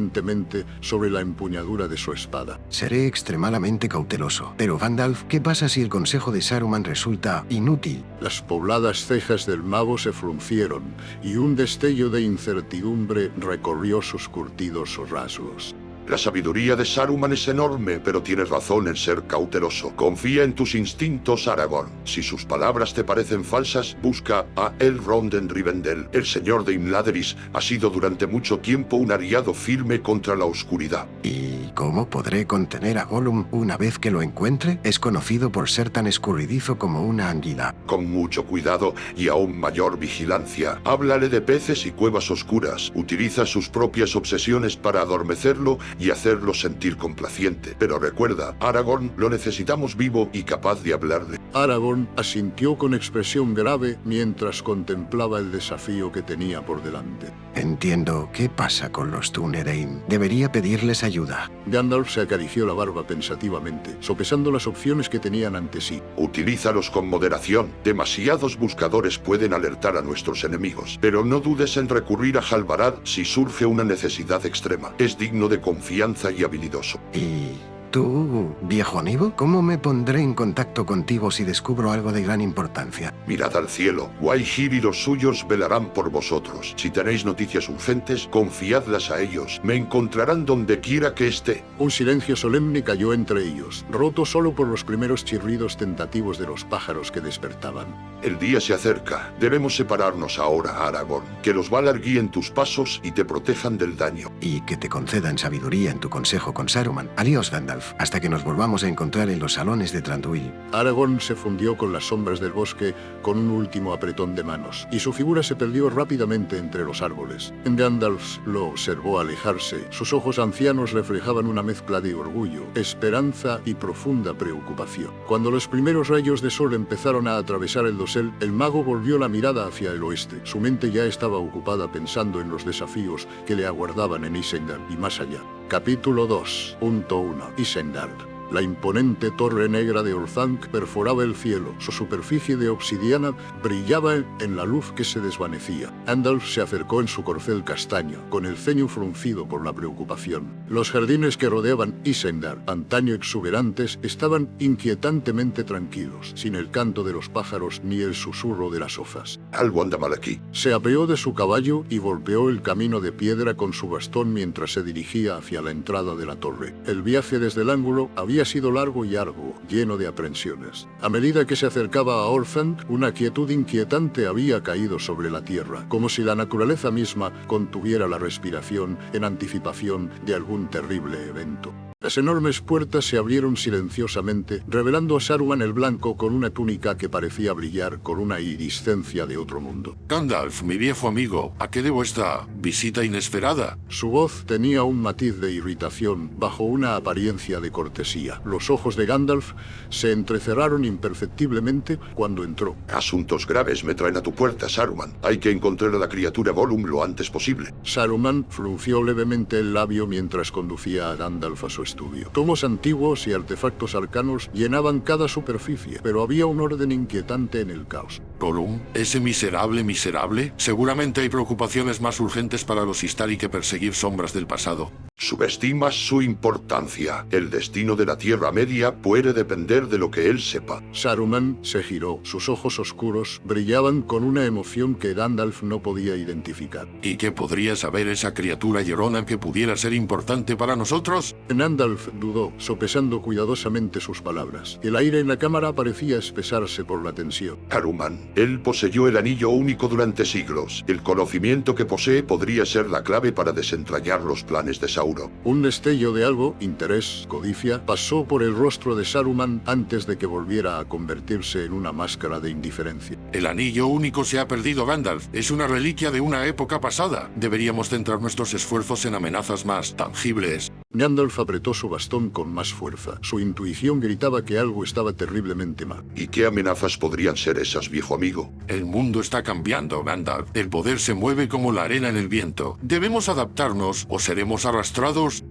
sobre la empuñadura de su espada. Seré extremadamente cauteloso. Pero Gandalf, ¿qué pasa si el consejo de Saruman resulta inútil? Las pobladas cejas del mago se fruncieron y un destello de incertidumbre recorrió sus curtidos rasgos. La sabiduría de Saruman es enorme, pero tienes razón en ser cauteloso. Confía en tus instintos, Aragorn. Si sus palabras te parecen falsas, busca a Elrond en Rivendell. El señor de Imladris ha sido durante mucho tiempo un aliado firme contra la oscuridad. ¿Y cómo podré contener a Gollum una vez que lo encuentre? Es conocido por ser tan escurridizo como una anguila. Con mucho cuidado y aún mayor vigilancia. Háblale de peces y cuevas oscuras. Utiliza sus propias obsesiones para adormecerlo y hacerlo sentir complaciente. Pero recuerda, Aragorn lo necesitamos vivo y capaz de hablarle. Aragorn asintió con expresión grave mientras contemplaba el desafío que tenía por delante. Entiendo. ¿Qué pasa con los Tunerein? Debería pedirles ayuda. Gandalf se acarició la barba pensativamente, sopesando las opciones que tenían ante sí. Utilízalos con moderación. Demasiados buscadores pueden alertar a nuestros enemigos. Pero no dudes en recurrir a Halbarad si surge una necesidad extrema. Es digno de confianza y habilidoso. ¿Y tú, viejo amigo? ¿Cómo me pondré en contacto contigo si descubro algo de gran importancia? Mirad al cielo. Wajir y los suyos velarán por vosotros. Si tenéis noticias urgentes, confiadlas a ellos. Me encontrarán donde quiera que esté. Un silencio solemne cayó entre ellos, roto solo por los primeros chirridos tentativos de los pájaros que despertaban. El día se acerca. Debemos separarnos ahora, Aragorn. Que los Valar guíen tus pasos y te protejan del daño. Y que te concedan sabiduría en tu consejo con Saruman. Adiós, Gandalf, hasta que nos volvamos a encontrar en los salones de Thranduil. Aragorn se fundió con las sombras del bosque con un último apretón de manos, y su figura se perdió rápidamente entre los árboles. Gandalf lo observó alejarse. Sus ojos ancianos reflejaban una mezcla de orgullo, esperanza y profunda preocupación. Cuando los primeros rayos de sol empezaron a atravesar el dosel, el mago volvió la mirada hacia el oeste. Su mente ya estaba ocupada pensando en los desafíos que le aguardaban en Isengard y más allá. Capítulo 2.1 Isengard. La imponente torre negra de Orthanc perforaba el cielo. Su superficie de obsidiana brillaba en la luz que se desvanecía. Gandalf se acercó en su corcel castaño, con el ceño fruncido por la preocupación. Los jardines que rodeaban Isengard, antaño exuberantes, estaban inquietantemente tranquilos, sin el canto de los pájaros ni el susurro de las hojas. Algo anda mal aquí. Se apeó de su caballo y golpeó el camino de piedra con su bastón mientras se dirigía hacia la entrada de la torre. El viaje desde el ángulo había sido largo y arduo, lleno de aprensiones. A medida que se acercaba a Orthanc, una quietud inquietante había caído sobre la tierra, como si la naturaleza misma contuviera la respiración en anticipación de algún terrible evento. Las enormes puertas se abrieron silenciosamente, revelando a Saruman el Blanco con una túnica que parecía brillar con una iridiscencia de otro mundo. Gandalf, mi viejo amigo, ¿a qué debo esta visita inesperada? Su voz tenía un matiz de irritación bajo una apariencia de cortesía. Los ojos de Gandalf se entrecerraron imperceptiblemente cuando entró. Asuntos graves me traen a tu puerta, Saruman. Hay que encontrar a la criatura Gollum lo antes posible. Saruman frunció levemente el labio mientras conducía a Gandalf a su estudio. Tomos antiguos y artefactos arcanos llenaban cada superficie, pero había un orden inquietante en el caos. ¿Gollum? ¿Ese miserable? Seguramente hay preocupaciones más urgentes para los Istari que perseguir sombras del pasado. Subestimas su importancia. El destino de la Tierra Media puede depender de lo que él sepa. Saruman se giró. Sus ojos oscuros brillaban con una emoción que Gandalf no podía identificar. ¿Y qué podría saber esa criatura llorona que pudiera ser importante para nosotros? Gandalf dudó, sopesando cuidadosamente sus palabras. El aire en la cámara parecía espesarse por la tensión. Saruman, él poseyó el anillo único durante siglos. El conocimiento que posee podría ser la clave para desentrañar los planes de Sauron. Un destello de algo, interés, codicia, pasó por el rostro de Saruman antes de que volviera a convertirse en una máscara de indiferencia. El anillo único se ha perdido, Gandalf. Es una reliquia de una época pasada. Deberíamos centrar nuestros esfuerzos en amenazas más tangibles. Gandalf apretó su bastón con más fuerza. Su intuición gritaba que algo estaba terriblemente mal. ¿Y qué amenazas podrían ser esas, viejo amigo? El mundo está cambiando, Gandalf. El poder se mueve como la arena en el viento. Debemos adaptarnos o seremos arrastrados.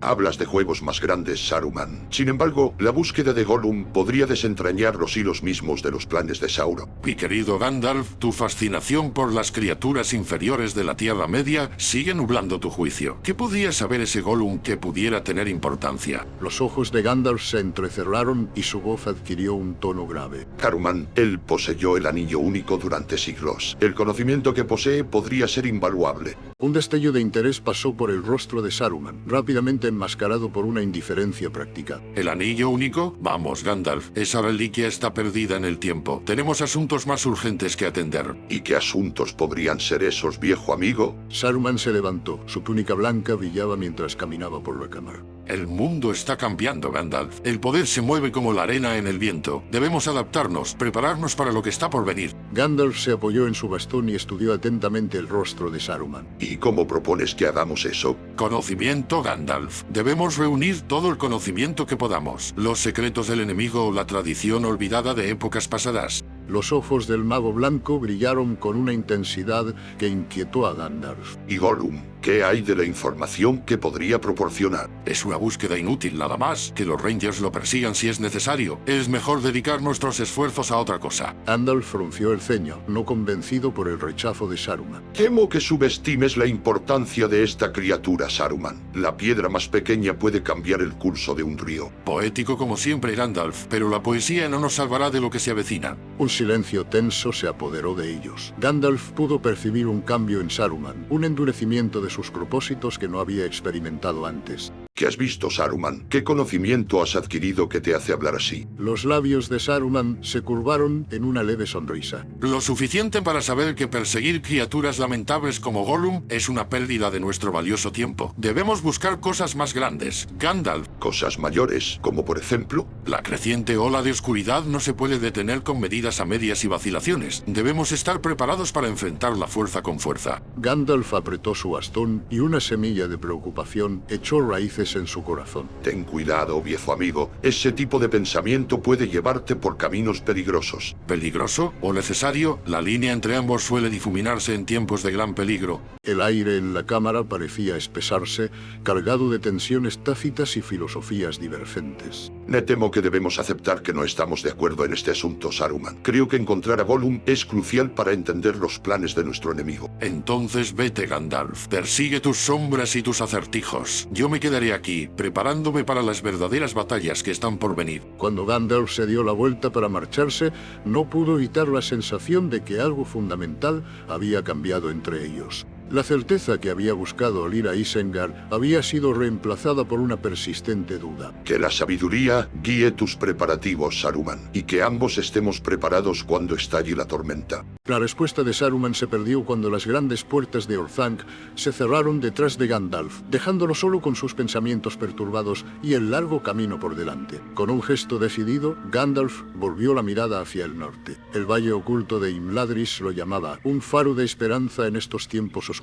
Hablas de juegos más grandes, Saruman. Sin embargo, la búsqueda de Gollum podría desentrañar los hilos mismos de los planes de Sauron. Mi querido Gandalf, tu fascinación por las criaturas inferiores de la Tierra Media sigue nublando tu juicio. ¿Qué podía saber ese Gollum que pudiera tener importancia? importancia. Los ojos de Gandalf se entrecerraron y su voz adquirió un tono grave. Saruman, él poseyó el anillo único durante siglos. El conocimiento que posee podría ser invaluable. Un destello de interés pasó por el rostro de Saruman, rápidamente enmascarado por una indiferencia práctica. ¿El anillo único? Vamos, Gandalf, esa reliquia está perdida en el tiempo. Tenemos asuntos más urgentes que atender. ¿Y qué asuntos podrían ser esos, viejo amigo? Saruman se levantó. Su túnica blanca brillaba mientras caminaba por la cámara. El mundo está cambiando, Gandalf. El poder se mueve como la arena en el viento. Debemos adaptarnos, prepararnos para lo que está por venir. Gandalf se apoyó en su bastón y estudió atentamente el rostro de Saruman. ¿Y cómo propones que hagamos eso? Conocimiento, Gandalf. Debemos reunir todo el conocimiento que podamos. Los secretos del enemigo o la tradición olvidada de épocas pasadas. Los ojos del mago blanco brillaron con una intensidad que inquietó a Gandalf. ¿Y Gollum? ¿Qué hay de la información que podría proporcionar? Es una búsqueda inútil, nada más. Que los Rangers lo persigan si es necesario. Es mejor dedicar nuestros esfuerzos a otra cosa. Gandalf frunció el ceño, no convencido por el rechazo de Saruman. Temo que subestimes la importancia de esta criatura, Saruman. La piedra más pequeña puede cambiar el curso de un río. Poético como siempre, Gandalf, pero la poesía no nos salvará de lo que se avecina. Un silencio tenso se apoderó de ellos. Gandalf pudo percibir un cambio en Saruman, un endurecimiento de sus propósitos que no había experimentado antes. ¿Qué has visto, Saruman? ¿Qué conocimiento has adquirido que te hace hablar así? Los labios de Saruman se curvaron en una leve sonrisa. Lo suficiente para saber que perseguir criaturas lamentables como Gollum es una pérdida de nuestro valioso tiempo. Debemos buscar cosas más grandes. Gandalf. ¿Cosas mayores, como por ejemplo? La creciente ola de oscuridad no se puede detener con medidas a medias y vacilaciones. Debemos estar preparados para enfrentar la fuerza con fuerza. Gandalf apretó su bastón y una semilla de preocupación echó raíces en su corazón. Ten cuidado, viejo amigo. Ese tipo de pensamiento puede llevarte por caminos peligrosos. ¿Peligroso o necesario? La línea entre ambos suele difuminarse en tiempos de gran peligro. El aire en la cámara parecía espesarse, cargado de tensiones tácitas y filosofías divergentes. Me temo que debemos aceptar que no estamos de acuerdo en este asunto, Saruman. Creo que encontrar a Gollum es crucial para entender los planes de nuestro enemigo. Entonces vete, Gandalf. Persigue tus sombras y tus acertijos. Yo me quedaré aquí, preparándome para las verdaderas batallas que están por venir. Cuando Gandalf se dio la vuelta para marcharse, no pudo evitar la sensación de que algo fundamental había cambiado entre ellos. La certeza que había buscado al ir a Isengard había sido reemplazada por una persistente duda. Que la sabiduría guíe tus preparativos, Saruman, y que ambos estemos preparados cuando estalle la tormenta. La respuesta de Saruman se perdió cuando las grandes puertas de Orthanc se cerraron detrás de Gandalf, dejándolo solo con sus pensamientos perturbados y el largo camino por delante. Con un gesto decidido, Gandalf volvió la mirada hacia el norte. El valle oculto de Imladris lo llamaba un faro de esperanza en estos tiempos oscuros.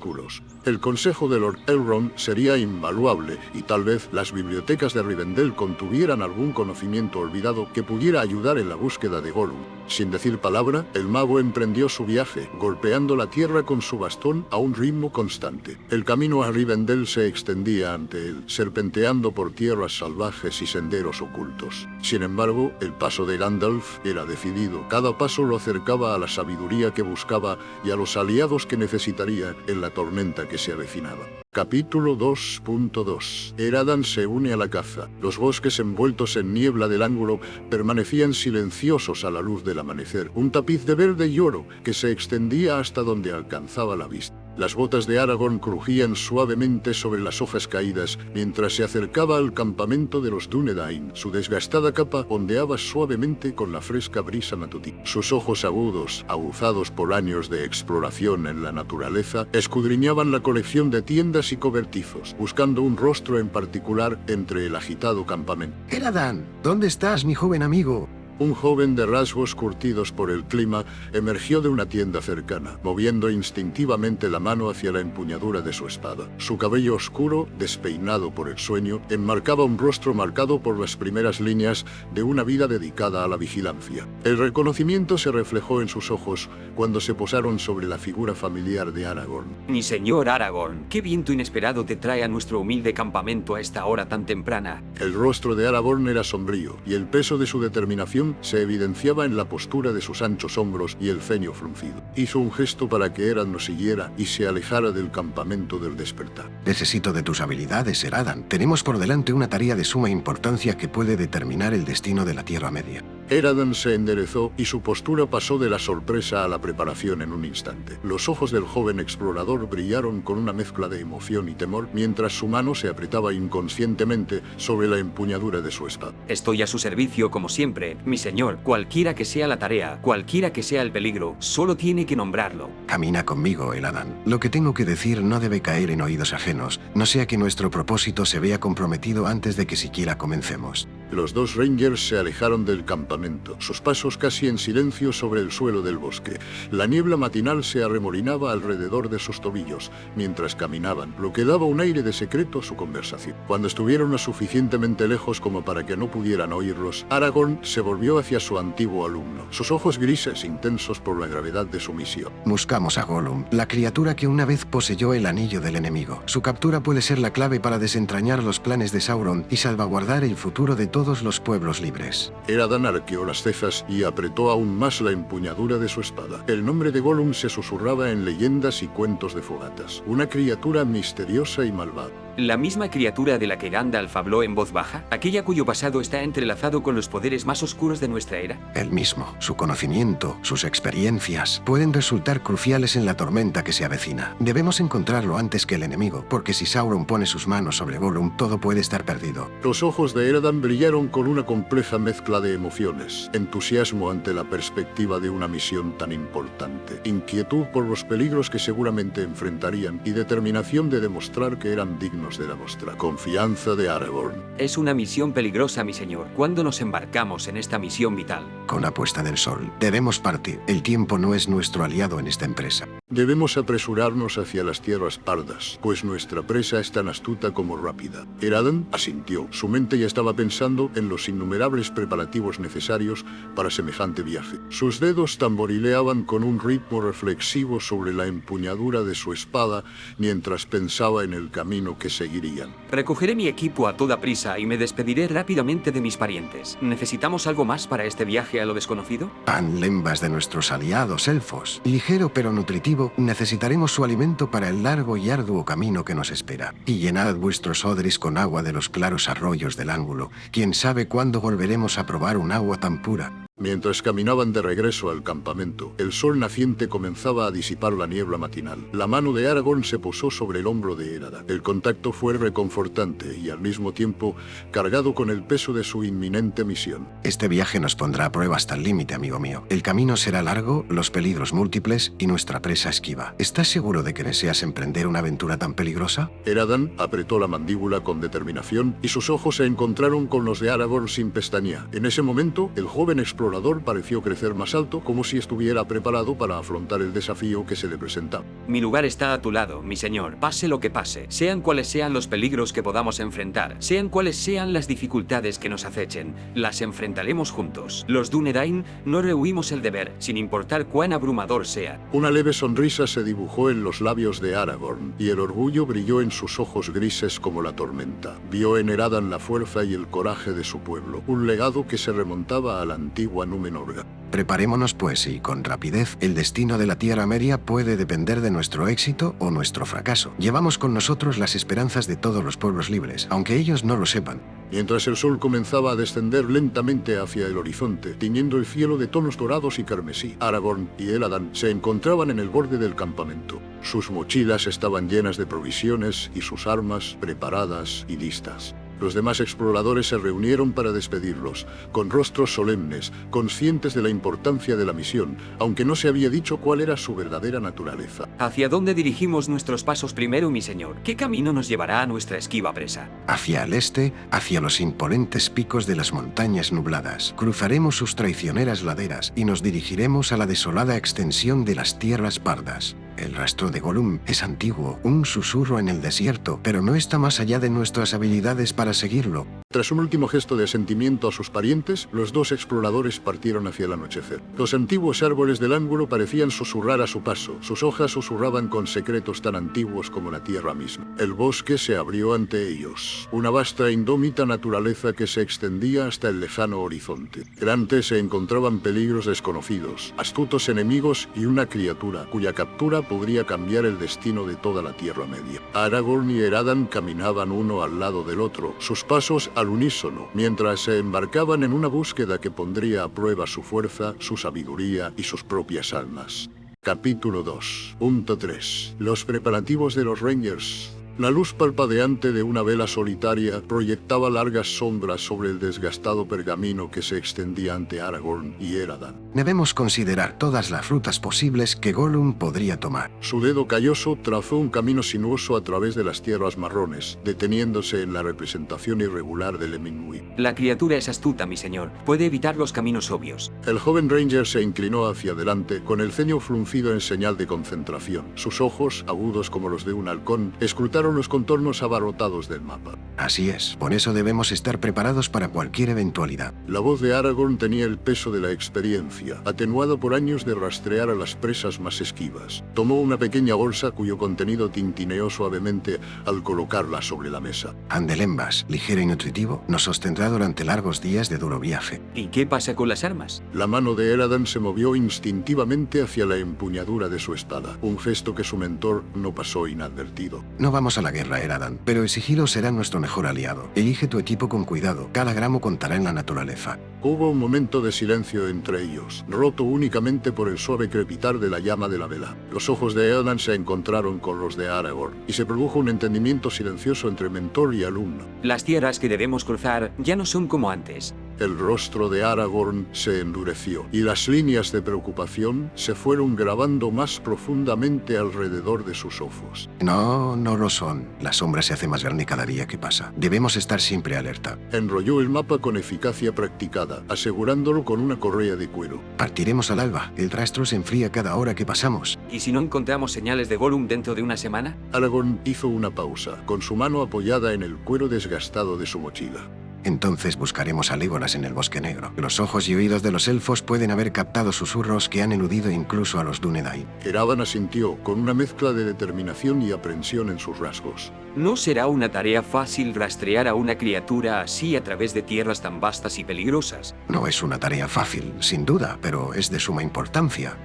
El consejo de Lord Elrond sería invaluable y tal vez las bibliotecas de Rivendell contuvieran algún conocimiento olvidado que pudiera ayudar en la búsqueda de Gollum. Sin decir palabra, el mago emprendió su viaje, golpeando la tierra con su bastón a un ritmo constante. El camino a Rivendell se extendía ante él, serpenteando por tierras salvajes y senderos ocultos. Sin embargo, el paso de Gandalf era decidido. Cada paso lo acercaba a la sabiduría que buscaba y a los aliados que necesitaría en la tormenta que se avecinaba. Capítulo 2.2. Eradan se une a la caza. Los bosques envueltos en niebla del ángulo permanecían silenciosos a la luz del amanecer, un tapiz de verde y oro que se extendía hasta donde alcanzaba la vista. Las botas de Aragorn crujían suavemente sobre las hojas caídas mientras se acercaba al campamento de los Dúnedain. Su desgastada capa ondeaba suavemente con la fresca brisa matutina. Sus ojos agudos, aguzados por años de exploración en la naturaleza, escudriñaban la colección de tiendas y cobertizos, buscando un rostro en particular entre el agitado campamento. Eradan, ¿dónde estás, mi joven amigo? Un joven de rasgos curtidos por el clima emergió de una tienda cercana, moviendo instintivamente la mano hacia la empuñadura de su espada. Su cabello oscuro, despeinado por el sueño, enmarcaba un rostro marcado por las primeras líneas de una vida dedicada a la vigilancia. El reconocimiento se reflejó en sus ojos cuando se posaron sobre la figura familiar de Aragorn. Mi señor Aragorn, qué viento inesperado te trae a nuestro humilde campamento a esta hora tan temprana. El rostro de Aragorn era sombrío, y el peso de su determinación expresión se evidenciaba en la postura de sus anchos hombros y el ceño fruncido. Hizo un gesto para que Eradan nos siguiera y se alejara del campamento del despertar. Necesito de tus habilidades, Eradan. Tenemos por delante una tarea de suma importancia que puede determinar el destino de la Tierra Media. Eradan se enderezó y su postura pasó de la sorpresa a la preparación en un instante. Los ojos del joven explorador brillaron con una mezcla de emoción y temor mientras su mano se apretaba inconscientemente sobre la empuñadura de su espada. Estoy a su servicio como siempre, mi señor. Cualquiera que sea la tarea, cualquiera que sea el peligro, solo tiene que nombrarlo. Camina conmigo, Eradan. Lo que tengo que decir no debe caer en oídos ajenos, no sea que nuestro propósito se vea comprometido antes de que siquiera comencemos. Los dos Rangers se alejaron del campamento, sus pasos casi en silencio sobre el suelo del bosque. La niebla matinal se arremolinaba alrededor de sus tobillos mientras caminaban, lo que daba un aire de secreto a su conversación. Cuando estuvieron lo suficientemente lejos como para que no pudieran oírlos, Aragorn se volvió hacia su antiguo alumno, sus ojos grises intensos por la gravedad de su misión. Buscamos a Gollum, la criatura que una vez poseyó el anillo del enemigo. Su captura puede ser la clave para desentrañar los planes de Sauron y salvaguardar el futuro de todos los pueblos libres. Eradan arqueó las cejas y apretó aún más la empuñadura de su espada. El nombre de Gollum se susurraba en leyendas y cuentos de fogatas. Una criatura misteriosa y malvada. La misma criatura de la que Gandalf habló en voz baja, aquella cuyo pasado está entrelazado con los poderes más oscuros de nuestra era. El mismo, su conocimiento, sus experiencias, pueden resultar cruciales en la tormenta que se avecina. Debemos encontrarlo antes que el enemigo, porque si Sauron pone sus manos sobre Gollum, todo puede estar perdido. Los ojos de Eradan brillaron con una compleja mezcla de emociones, entusiasmo ante la perspectiva de una misión tan importante, inquietud por los peligros que seguramente enfrentarían y determinación de demostrar que eran dignos de la vuestra confianza de Aragorn. Es una misión peligrosa, mi señor. ¿Cuándo nos embarcamos en esta misión vital? Con la puesta del sol. Debemos partir. El tiempo no es nuestro aliado en esta empresa. Debemos apresurarnos hacia las tierras pardas, pues nuestra presa es tan astuta como rápida. Eradan asintió. Su mente ya estaba pensando en los innumerables preparativos necesarios para semejante viaje. Sus dedos tamborileaban con un ritmo reflexivo sobre la empuñadura de su espada mientras pensaba en el camino que seguirían. Recogeré mi equipo a toda prisa y me despediré rápidamente de mis parientes. ¿Necesitamos algo más para este viaje a lo desconocido? Pan lembas de nuestros aliados elfos. Ligero pero nutritivo, necesitaremos su alimento para el largo y arduo camino que nos espera. Y llenad vuestros odres con agua de los claros arroyos del ángulo. Quién sabe cuándo volveremos a probar un agua tan pura. Mientras caminaban de regreso al campamento, el sol naciente comenzaba a disipar la niebla matinal. La mano de Aragorn se posó sobre el hombro de Eradan. El contacto fue reconfortante y al mismo tiempo cargado con el peso de su inminente misión. Este viaje nos pondrá a prueba hasta el límite, amigo mío. El camino será largo, los peligros múltiples y nuestra presa esquiva. ¿Estás seguro de que deseas emprender una aventura tan peligrosa? Eradan apretó la mandíbula con determinación y sus ojos se encontraron con los de Aragorn sin pestañear. En ese momento, el joven explorador pareció crecer más alto, como si estuviera preparado para afrontar el desafío que se le presentaba. Mi lugar está a tu lado, mi señor. Pase lo que pase, sean cuales sean los peligros que podamos enfrentar, sean cuales sean las dificultades que nos acechen, las enfrentaremos juntos. Los Dúnedain no rehuimos el deber, sin importar cuán abrumador sea. Una leve sonrisa se dibujó en los labios de Aragorn, y el orgullo brilló en sus ojos grises como la tormenta. Vio en Eradan la fuerza y el coraje de su pueblo, un legado que se remontaba a la antigua Númenor. Preparémonos pues y con rapidez. El destino de la Tierra Media puede depender de nuestro éxito o nuestro fracaso. Llevamos con nosotros las esperanzas de todos los pueblos libres, aunque ellos no lo sepan. Mientras el sol comenzaba a descender lentamente hacia el horizonte, tiñendo el cielo de tonos dorados y carmesí, Aragorn y Eladan se encontraban en el borde del campamento. Sus mochilas estaban llenas de provisiones y sus armas preparadas y listas. Los demás exploradores se reunieron para despedirlos, con rostros solemnes, conscientes de la importancia de la misión, aunque no se había dicho cuál era su verdadera naturaleza. ¿Hacia dónde dirigimos nuestros pasos primero, mi señor? ¿Qué camino nos llevará a nuestra esquiva presa? Hacia el este, hacia los imponentes picos de las montañas nubladas. Cruzaremos sus traicioneras laderas y nos dirigiremos a la desolada extensión de las tierras pardas. El rastro de Gollum es antiguo, un susurro en el desierto, pero no está más allá de nuestras habilidades para seguirlo. Tras un último gesto de asentimiento a sus parientes, los dos exploradores partieron hacia el anochecer. Los antiguos árboles del ángulo parecían susurrar a su paso. Sus hojas susurraban con secretos tan antiguos como la tierra misma. El bosque se abrió ante ellos. Una vasta e indómita naturaleza que se extendía hasta el lejano horizonte. Delante se encontraban peligros desconocidos, astutos enemigos y una criatura cuya captura podría cambiar el destino de toda la Tierra Media. Aragorn y Eradan caminaban uno al lado del otro, sus pasos al unísono, mientras se embarcaban en una búsqueda que pondría a prueba su fuerza, su sabiduría y sus propias almas. Capítulo 2.3. Los preparativos de los Rangers. La luz palpadeante de una vela solitaria proyectaba largas sombras sobre el desgastado pergamino que se extendía ante Aragorn y Eradan. Debemos considerar todas las rutas posibles que Gollum podría tomar. Su dedo calloso trazó un camino sinuoso a través de las tierras marrones, deteniéndose en la representación irregular del Eminui. La criatura es astuta, mi señor. Puede evitar los caminos obvios. El joven Ranger se inclinó hacia adelante, con el ceño fruncido en señal de concentración. Sus ojos, agudos como los de un halcón, escrutaron los contornos abarrotados del mapa. Así es, por eso debemos estar preparados para cualquier eventualidad. La voz de Aragorn tenía el peso de la experiencia, atenuada por años de rastrear a las presas más esquivas. Tomó una pequeña bolsa cuyo contenido tintineó suavemente al colocarla sobre la mesa. Andelembas, ligero y nutritivo, nos sostendrá durante largos días de duro viaje. ¿Y qué pasa con las armas? La mano de Eradan se movió instintivamente hacia la empuñadura de su espada, un gesto que su mentor no pasó inadvertido. No vamos a la guerra, Eradan, pero el sigilo será nuestro mejor aliado. Elige tu equipo con cuidado, cada gramo contará en la naturaleza. Hubo un momento de silencio entre ellos, roto únicamente por el suave crepitar de la llama de la vela. Los ojos de Eodan se encontraron con los de Aragorn, y se produjo un entendimiento silencioso entre mentor y alumno. Las tierras que debemos cruzar ya no son como antes. El rostro de Aragorn se endureció, y las líneas de preocupación se fueron grabando más profundamente alrededor de sus ojos. No lo son. La sombra se hace más grande cada día que pasa. Debemos estar siempre alerta. Enrolló el mapa con eficacia practicada, asegurándolo con una correa de cuero. Partiremos al alba. El rastro se enfría cada hora que pasamos. ¿Y si no encontramos señales de Gollum dentro de una semana? Aragorn hizo una pausa, con su mano apoyada en el cuero desgastado de su mochila. Entonces buscaremos a Legolas en el Bosque Negro. Los ojos y oídos de los elfos pueden haber captado susurros que han eludido incluso a los Dúnedain. Eradan asintió, con una mezcla de determinación y aprensión en sus rasgos. No será una tarea fácil rastrear a una criatura así a través de tierras tan vastas y peligrosas. No es una tarea fácil, sin duda, pero es de suma importancia.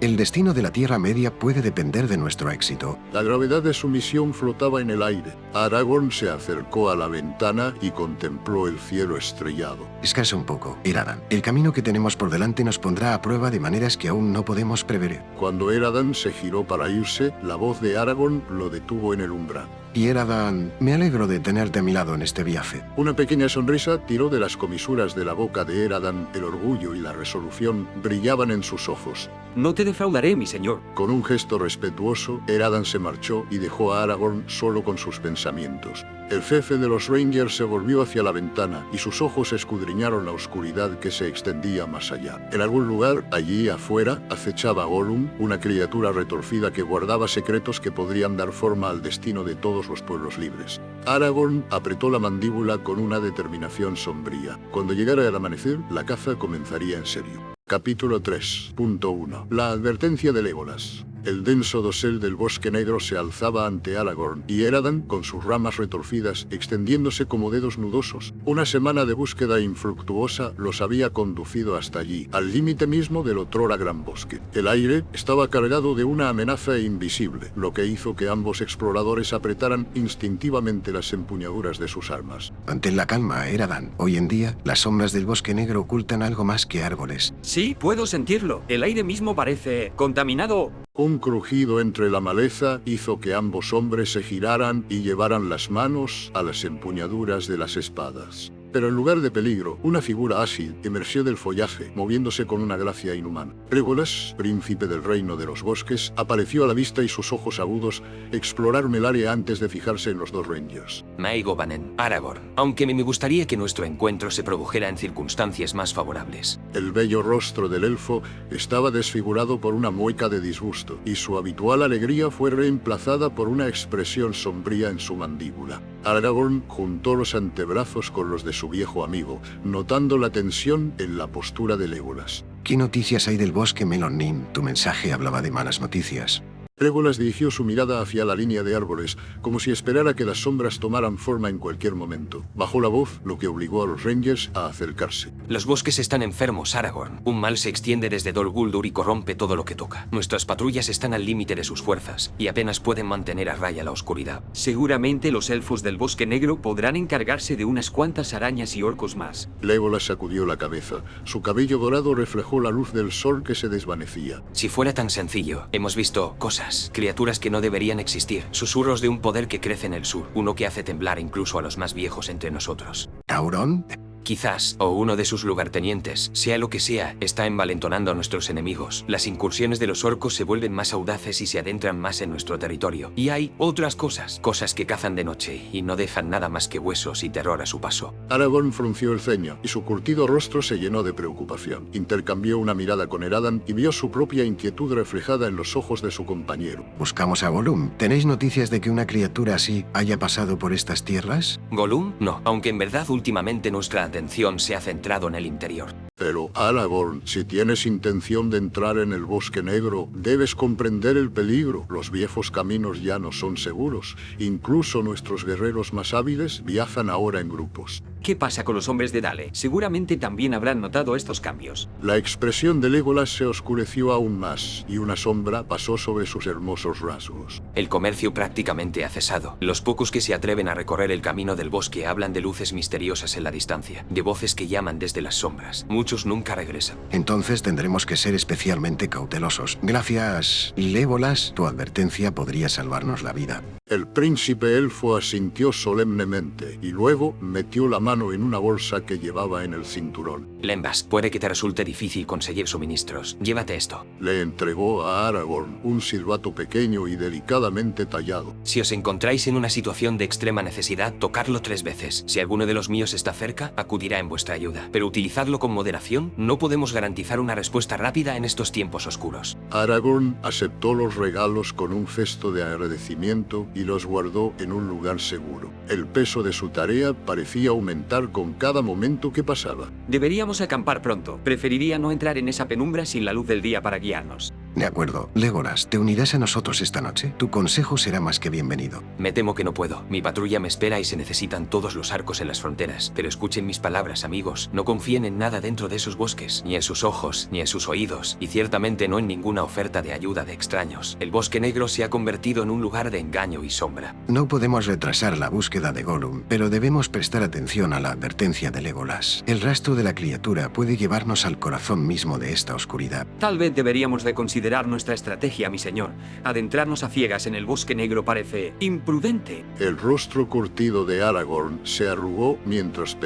El destino de la Tierra Media puede depender de nuestro éxito. La gravedad de su misión flotaba en el aire. Aragorn se acercó a la ventana y contempló el cielo estrellado. Descansa un poco, Eradan. El camino que tenemos por delante nos pondrá a prueba de maneras que aún no podemos prever. Cuando Eradan se giró para irse, la voz de Aragorn lo detuvo en el umbral. Y Eradan, me alegro de tenerte a mi lado en este viaje. Una pequeña sonrisa tiró de las comisuras de la boca de Eradan. El orgullo y la resolución brillaban en sus ojos. No te defraudaré, mi señor. Con un gesto respetuoso, Eradan se marchó y dejó a Aragorn solo con sus pensamientos. El jefe de los Rangers se volvió hacia la ventana y sus ojos escudriñaron la oscuridad que se extendía más allá. En algún lugar, allí afuera, acechaba Gollum, una criatura retorcida que guardaba secretos que podrían dar forma al destino de todos los pueblos libres. Aragorn apretó la mandíbula con una determinación sombría. Cuando llegara el amanecer, la caza comenzaría en serio. Capítulo 3.1. La advertencia de Legolas. El denso dosel del Bosque Negro se alzaba ante Aragorn, y Eradan, con sus ramas retorcidas, extendiéndose como dedos nudosos. Una semana de búsqueda infructuosa los había conducido hasta allí, al límite mismo del otrora gran bosque. El aire estaba cargado de una amenaza invisible, lo que hizo que ambos exploradores apretaran instintivamente las empuñaduras de sus armas. Mantén la calma, Eradan. Hoy en día, las sombras del Bosque Negro ocultan algo más que árboles. Sí, puedo sentirlo. El aire mismo parece contaminado. Un crujido entre la maleza hizo que ambos hombres se giraran y llevaran las manos a las empuñaduras de las espadas. Pero en lugar de peligro, una figura ágil emergió del follaje, moviéndose con una gracia inhumana. Legolas, príncipe del reino de los bosques, apareció a la vista y sus ojos agudos exploraron el área antes de fijarse en los dos Rangers. Maegobanen, Aragorn, aunque me gustaría que nuestro encuentro se produjera en circunstancias más favorables. El bello rostro del elfo estaba desfigurado por una mueca de disgusto, y su habitual alegría fue reemplazada por una expresión sombría en su mandíbula. Aragorn juntó los antebrazos con los de su viejo amigo, notando la tensión en la postura de Legolas. ¿Qué noticias hay del bosque Melon Nim? Tu mensaje hablaba de malas noticias. Legolas dirigió su mirada hacia la línea de árboles, como si esperara que las sombras tomaran forma en cualquier momento. Bajó la voz, lo que obligó a los Rangers a acercarse. Los bosques están enfermos, Aragorn. Un mal se extiende desde Dol Guldur y corrompe todo lo que toca. Nuestras patrullas están al límite de sus fuerzas, y apenas pueden mantener a raya la oscuridad. Seguramente los elfos del Bosque Negro podrán encargarse de unas cuantas arañas y orcos más. Legolas sacudió la cabeza. Su cabello dorado reflejó la luz del sol que se desvanecía. Si fuera tan sencillo, hemos visto cosas. Criaturas que no deberían existir, susurros de un poder que crece en el sur, uno que hace temblar incluso a los más viejos entre nosotros. ¿Tauron? Quizás, o uno de sus lugartenientes, sea lo que sea, está envalentonando a nuestros enemigos. Las incursiones de los orcos se vuelven más audaces y se adentran más en nuestro territorio. Y hay otras cosas que cazan de noche y no dejan nada más que huesos y terror a su paso. Aragorn frunció el ceño y su curtido rostro se llenó de preocupación. Intercambió una mirada con Eradan y vio su propia inquietud reflejada en los ojos de su compañero. Buscamos a Gollum. ¿Tenéis noticias de que una criatura así haya pasado por estas tierras? ¿Gollum? No, aunque en verdad últimamente nuestra atención se ha centrado en el interior. Pero, Aragorn, si tienes intención de entrar en el Bosque Negro, debes comprender el peligro. Los viejos caminos ya no son seguros. Incluso nuestros guerreros más hábiles viajan ahora en grupos. ¿Qué pasa con los hombres de Dale? Seguramente también habrán notado estos cambios. La expresión de Legolas se oscureció aún más, y una sombra pasó sobre sus hermosos rasgos. El comercio prácticamente ha cesado. Los pocos que se atreven a recorrer el camino del bosque hablan de luces misteriosas en la distancia, de voces que llaman desde las sombras. Muchos nunca regresan. Entonces tendremos que ser especialmente cautelosos. Gracias, Legolas. Tu advertencia podría salvarnos la vida. El príncipe elfo asintió solemnemente y luego metió la mano en una bolsa que llevaba en el cinturón. Lembas, puede que te resulte difícil conseguir suministros. Llévate esto. Le entregó a Aragorn un silbato pequeño y delicadamente tallado. Si os encontráis en una situación de extrema necesidad, tocadlo 3 veces. Si alguno de los míos está cerca, acudirá en vuestra ayuda. Pero utilizadlo con moderación. No podemos garantizar una respuesta rápida en estos tiempos oscuros. Aragorn aceptó los regalos con un gesto de agradecimiento y los guardó en un lugar seguro. El peso de su tarea parecía aumentar con cada momento que pasaba. Deberíamos acampar pronto. Preferiría no entrar en esa penumbra sin la luz del día para guiarnos. De acuerdo. Legolas, ¿te unirás a nosotros esta noche? Tu consejo será más que bienvenido. Me temo que no puedo. Mi patrulla me espera y se necesitan todos los arcos en las fronteras. Pero escuchen mis palabras, amigos. No confíen en nada dentro de esos bosques, ni en sus ojos, ni en sus oídos, y ciertamente no en ninguna oferta de ayuda de extraños. El Bosque Negro se ha convertido en un lugar de engaño y sombra. No podemos retrasar la búsqueda de Gollum, pero debemos prestar atención a la advertencia de Legolas. El rastro de la criatura puede llevarnos al corazón mismo de esta oscuridad. Tal vez deberíamos reconsiderar nuestra estrategia, mi señor. Adentrarnos a ciegas en el Bosque Negro parece imprudente. El rostro curtido de Aragorn se arrugó mientras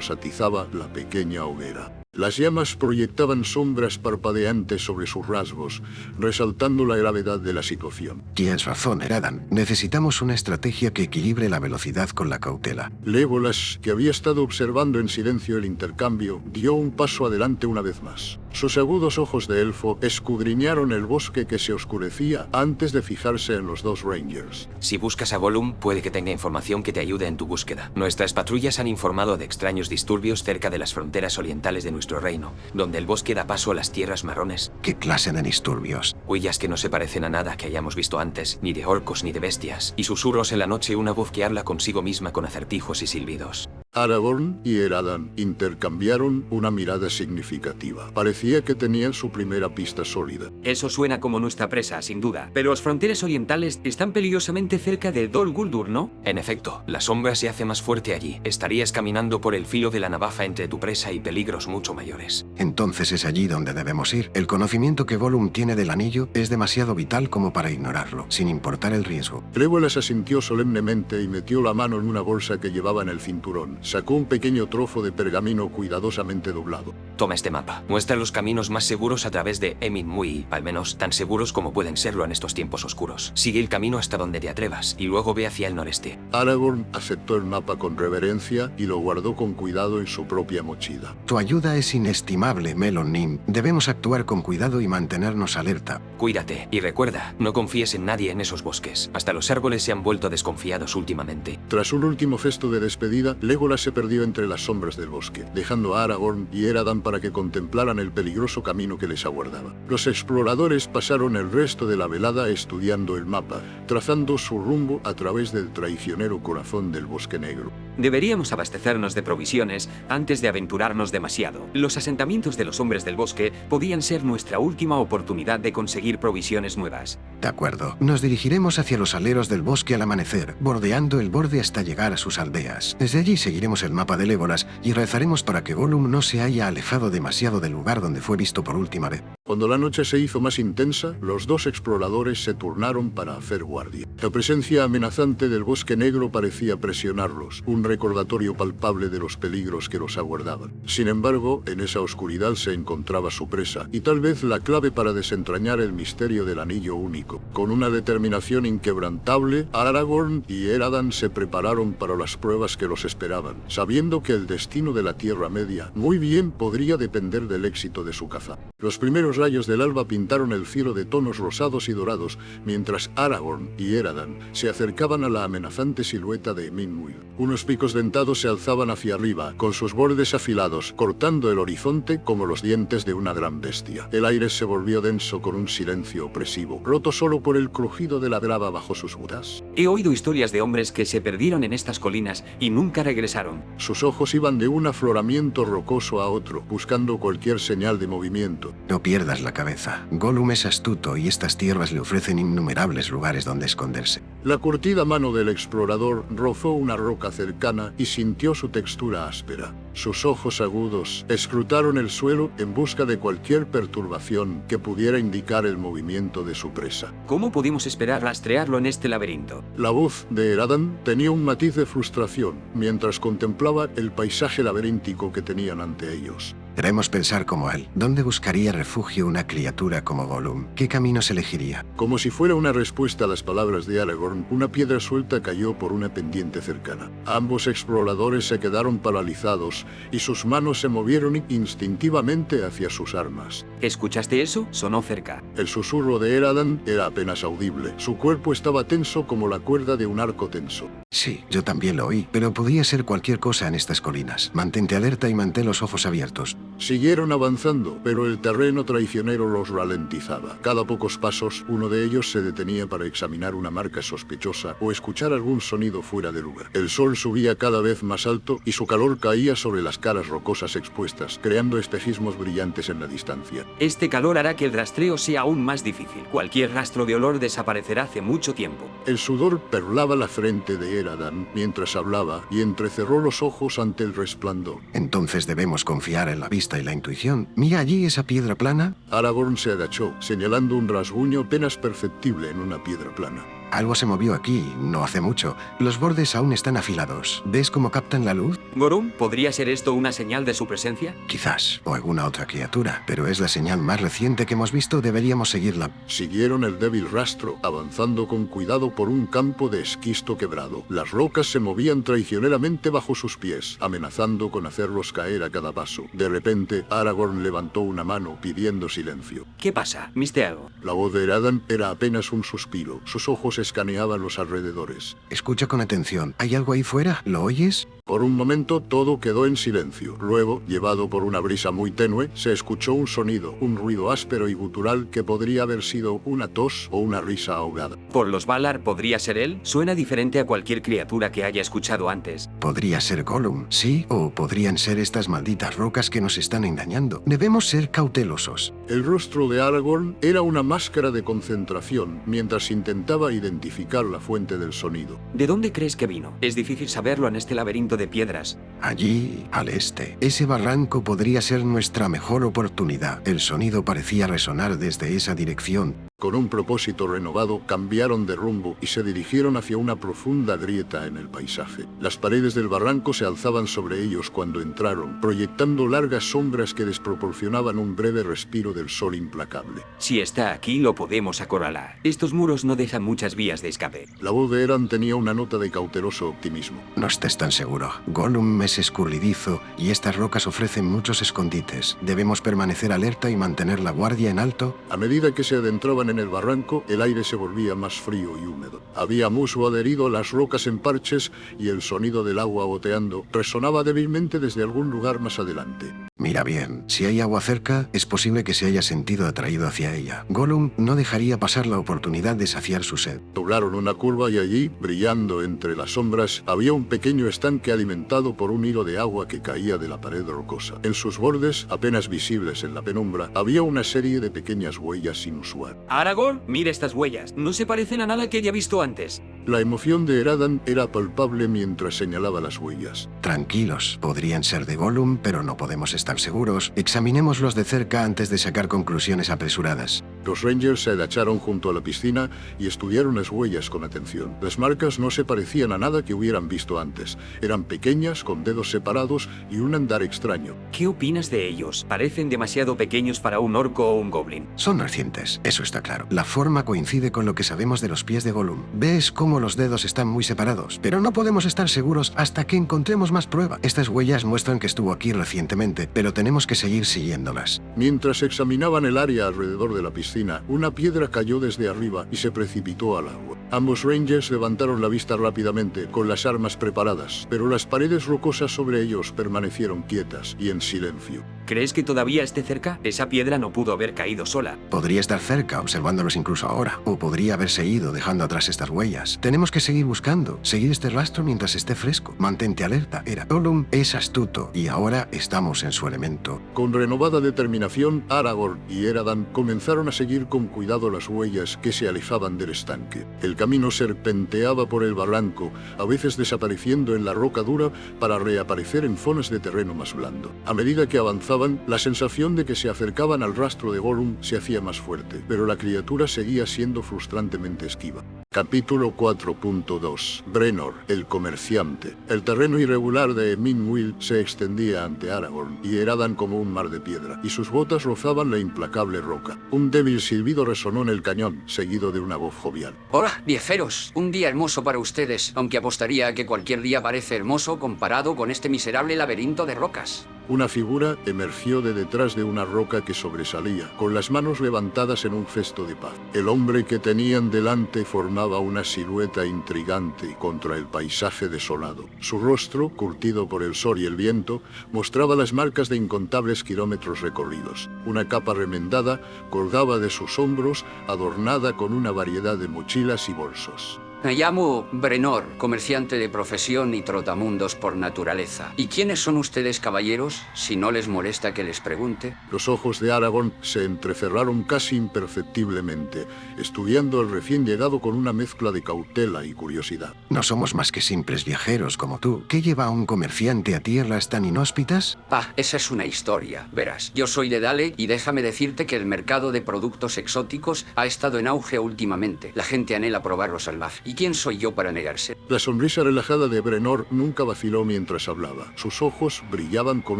atizaba la pequeña hoguera. Las llamas proyectaban sombras parpadeantes sobre sus rasgos, resaltando la gravedad de la situación. Tienes razón, Eradan. Necesitamos una estrategia que equilibre la velocidad con la cautela. Legolas, que había estado observando en silencio el intercambio, dio un paso adelante una vez más. Sus agudos ojos de elfo escudriñaron el bosque que se oscurecía antes de fijarse en los 2 Rangers. Si buscas a Gollum, puede que tenga información que te ayude en tu búsqueda. Nuestras patrullas han informado de extraños disturbios cerca de las fronteras orientales de nuestro reino, donde el bosque da paso a las tierras marrones. ¿Qué clase de disturbios? Huellas que no se parecen a nada que hayamos visto antes, ni de orcos ni de bestias, y susurros en la noche, una voz que habla consigo misma con acertijos y silbidos. Aragorn y Eradan intercambiaron una mirada significativa. Parecía que tenían su primera pista sólida. Eso suena como nuestra presa, sin duda. Pero las fronteras orientales están peligrosamente cerca de Dol Guldur, ¿no? En efecto, la sombra se hace más fuerte allí. Estarías caminando por el filo de la navaja entre tu presa y peligros mucho mayores. Entonces es allí donde debemos ir. El conocimiento que Gollum tiene del anillo es demasiado vital como para ignorarlo, sin importar el riesgo. Legolas asintió solemnemente y metió la mano en una bolsa que llevaba en el cinturón. sacó un pequeño trozo de pergamino cuidadosamente doblado. Toma este mapa. Muestra los caminos más seguros a través de Emin Muii, al menos tan seguros como pueden serlo en estos tiempos oscuros. Sigue el camino hasta donde te atrevas y luego ve hacia el noreste. Aragorn aceptó el mapa con reverencia y lo guardó con cuidado en su propia mochila. Tu ayuda es inestimable, Melon Nim. Debemos actuar con cuidado y mantenernos alerta. Cuídate y recuerda, no confíes en nadie en esos bosques. Hasta los árboles se han vuelto desconfiados últimamente. Tras un último gesto de despedida, Legolas se perdió entre las sombras del bosque, dejando a Aragorn y Eradan para que contemplaran el peligroso camino que les aguardaba. Los exploradores pasaron el resto de la velada estudiando el mapa, trazando su rumbo a través del traicionero corazón del Bosque Negro. Deberíamos abastecernos de provisiones antes de aventurarnos demasiado. Los asentamientos de los hombres del bosque podían ser nuestra última oportunidad de conseguir provisiones nuevas. De acuerdo. Nos dirigiremos hacia los aleros del bosque al amanecer, bordeando el borde hasta llegar a sus aldeas. Desde allí seguiremos el mapa de Legolas y rezaremos para que Gollum no se haya alejado demasiado del lugar donde fue visto por última vez. Cuando la noche se hizo más intensa, los dos exploradores se turnaron para hacer guardia. La presencia amenazante del Bosque Negro parecía presionarlos, un recordatorio palpable de los peligros que los aguardaban. Sin embargo, en esa oscuridad se encontraba su presa, y tal vez la clave para desentrañar el misterio del Anillo Único. Con una determinación inquebrantable, Aragorn y Eradan se prepararon para las pruebas que los esperaban, sabiendo que el destino de la Tierra Media muy bien podría depender del éxito de su caza. Los primeros rayos del alba pintaron el cielo de tonos rosados y dorados, mientras Aragorn y Eradan se acercaban a la amenazante silueta de Emin Muil. Unos picos dentados se alzaban hacia arriba, con sus bordes afilados, cortando el horizonte como los dientes de una gran bestia. El aire se volvió denso con un silencio opresivo, roto solo por el crujido de la grava bajo sus botas. He oído historias de hombres que se perdieron en estas colinas y nunca regresaron. Sus ojos iban de un afloramiento rocoso a otro, buscando cualquier señal de movimiento. No pierdas la cabeza. Gollum es astuto y estas tierras le ofrecen innumerables lugares donde esconderse. La curtida mano del explorador rozó una roca cercana y sintió su textura áspera. Sus ojos agudos escrutaron el suelo en busca de cualquier perturbación que pudiera indicar el movimiento de su presa. ¿Cómo pudimos esperar rastrearlo en este laberinto? La voz de Eradan tenía un matiz de frustración mientras contemplaba el paisaje laberíntico que tenían ante ellos. Debemos pensar como él. ¿Dónde buscaría refugio una criatura como Gollum? ¿Qué caminos elegiría? Como si fuera una respuesta a las palabras de Aragorn, una piedra suelta cayó por una pendiente cercana. Ambos exploradores se quedaron paralizados y sus manos se movieron instintivamente hacia sus armas. ¿Escuchaste eso? Sonó cerca. El susurro de Eradan era apenas audible. Su cuerpo estaba tenso como la cuerda de un arco tenso. Sí, yo también lo oí, pero podía ser cualquier cosa en estas colinas. Mantente alerta y mantén los ojos abiertos. Siguieron avanzando, pero el terreno traicionero los ralentizaba. Cada pocos pasos, uno de ellos se detenía para examinar una marca sospechosa o escuchar algún sonido fuera de lugar. El sol subía cada vez más alto y su calor caía sobre las caras rocosas expuestas, creando espejismos brillantes en la distancia. Este calor hará que el rastreo sea aún más difícil. Cualquier rastro de olor desaparecerá hace mucho tiempo. El sudor perlaba la frente de Eradan mientras hablaba y entrecerró los ojos ante el resplandor. Entonces debemos confiar en la vista y la intuición. Mira allí esa piedra plana. Aragorn se agachó, señalando un rasguño apenas perceptible en una piedra plana. Algo se movió aquí, no hace mucho. Los bordes aún están afilados. ¿Ves cómo captan la luz? ¿Gollum? ¿Podría ser esto una señal de su presencia? Quizás, o alguna otra criatura, pero es la señal más reciente que hemos visto, deberíamos seguirla. Siguieron el débil rastro, avanzando con cuidado por un campo de esquisto quebrado. Las rocas se movían traicioneramente bajo sus pies, amenazando con hacerlos caer a cada paso. De repente, Aragorn levantó una mano pidiendo silencio. ¿Qué pasa? ¿Viste algo? La voz de Eradan era apenas un suspiro. Sus ojos escaneaban los alrededores. Escucha con atención. ¿Hay algo ahí fuera? ¿Lo oyes? Por un momento todo quedó en silencio. Luego, llevado por una brisa muy tenue, se escuchó un sonido, un ruido áspero y gutural que podría haber sido una tos o una risa ahogada. ¿Por los Valar podría ser él? Suena diferente a cualquier criatura que haya escuchado antes. Podría ser Gollum, sí, o podrían ser estas malditas rocas que nos están engañando. Debemos ser cautelosos. El rostro de Aragorn era una máscara de concentración mientras intentaba identificar la fuente del sonido. ¿De dónde crees que vino? Es difícil saberlo en este laberinto de piedras. Allí, al este. Ese barranco podría ser nuestra mejor oportunidad. El sonido parecía resonar desde esa dirección. Con un propósito renovado, cambiaron de rumbo y se dirigieron hacia una profunda grieta en el paisaje. Las paredes del barranco se alzaban sobre ellos cuando entraron, proyectando largas sombras que desproporcionaban un breve respiro del sol implacable. Si está aquí, lo podemos acorralar. Estos muros no dejan muchas vías de escape. La voz de Eran tenía una nota de cauteloso optimismo. No estés tan seguro. Gollum es escurridizo y estas rocas ofrecen muchos escondites. Debemos permanecer alerta y mantener la guardia en alto. A medida que se adentraban en el barranco, el aire se volvía más frío y húmedo. Había musgo adherido a las rocas en parches y el sonido del agua goteando resonaba débilmente desde algún lugar más adelante. Mira bien, si hay agua cerca, es posible que se haya sentido atraído hacia ella. Gollum no dejaría pasar la oportunidad de saciar su sed. Doblaron una curva y allí, brillando entre las sombras, había un pequeño estanque alimentado por un hilo de agua que caía de la pared rocosa. En sus bordes, apenas visibles en la penumbra, había una serie de pequeñas huellas inusuales. Aragorn, mira estas huellas. No se parecen a nada que haya visto antes. La emoción de Eradan era palpable mientras señalaba las huellas. Tranquilos, podrían ser de Gollum, pero no podemos estar seguros. Examinémoslos de cerca antes de sacar conclusiones apresuradas. Los Rangers se agacharon junto a la piscina y estudiaron las huellas con atención. Las marcas no se parecían a nada que hubieran visto antes. Eran pequeñas, con dedos separados y un andar extraño. ¿Qué opinas de ellos? Parecen demasiado pequeños para un orco o un goblin. Son recientes, eso está claro. La forma coincide con lo que sabemos de los pies de Gollum. ¿Ves cómo los dedos están muy separados? Pero no podemos estar seguros hasta que encontremos más prueba. Estas huellas muestran que estuvo aquí recientemente, pero tenemos que seguir siguiéndolas. Mientras examinaban el área alrededor de la piscina, una piedra cayó desde arriba y se precipitó al agua. Ambos Rangers levantaron la vista rápidamente, con las armas preparadas, pero las paredes rocosas sobre ellos permanecieron quietas y en silencio. ¿Crees que todavía esté cerca? Esa piedra no pudo haber caído sola. Podría estar cerca, observándolos incluso ahora, o podría haberse ido dejando atrás estas huellas. Tenemos que seguir buscando, seguir este rastro mientras esté fresco. Mantente alerta, Era. Gollum es astuto y ahora estamos en su elemento. Con renovada determinación, Aragorn y Eradan comenzaron a seguir con cuidado las huellas que se alejaban del estanque. El camino serpenteaba por el barranco, a veces desapareciendo en la roca dura para reaparecer en zonas de terreno más blando. A medida que avanzaban, la sensación de que se acercaban al rastro de Gollum se hacía más fuerte, pero la criatura seguía siendo frustrantemente esquiva. Capítulo 4.2. Brenor, el comerciante. El terreno irregular de Minwil se extendía ante Aragorn y Eradan como un mar de piedra, y sus botas rozaban la implacable roca. Un débil silbido resonó en el cañón, seguido de una voz jovial. Hola, viajeros. Un día hermoso para ustedes, aunque apostaría a que cualquier día parece hermoso comparado con este miserable laberinto de rocas. Una figura emergió de detrás de una roca que sobresalía, con las manos levantadas en un gesto de paz. El hombre que tenían delante formaba una silueta intrigante contra el paisaje desolado. Su rostro, curtido por el sol y el viento, mostraba las marcas de incontables kilómetros recorridos. Una capa remendada colgaba de sus hombros, adornada con una variedad de mochilas y bolsos. Me llamo Brenor, comerciante de profesión y trotamundos por naturaleza. ¿Y quiénes son ustedes, caballeros, si no les molesta que les pregunte? Los ojos de Aragorn se entrecerraron casi imperceptiblemente, estudiando al recién llegado con una mezcla de cautela y curiosidad. No somos más que simples viajeros como tú. ¿Qué lleva a un comerciante a tierras tan inhóspitas? Esa es una historia. Verás, yo soy de Dale y déjame decirte que el mercado de productos exóticos ha estado en auge últimamente. La gente anhela probar lo salvaje. ¿Y quién soy yo para negarse? La sonrisa relajada de Brenor nunca vaciló mientras hablaba. Sus ojos brillaban con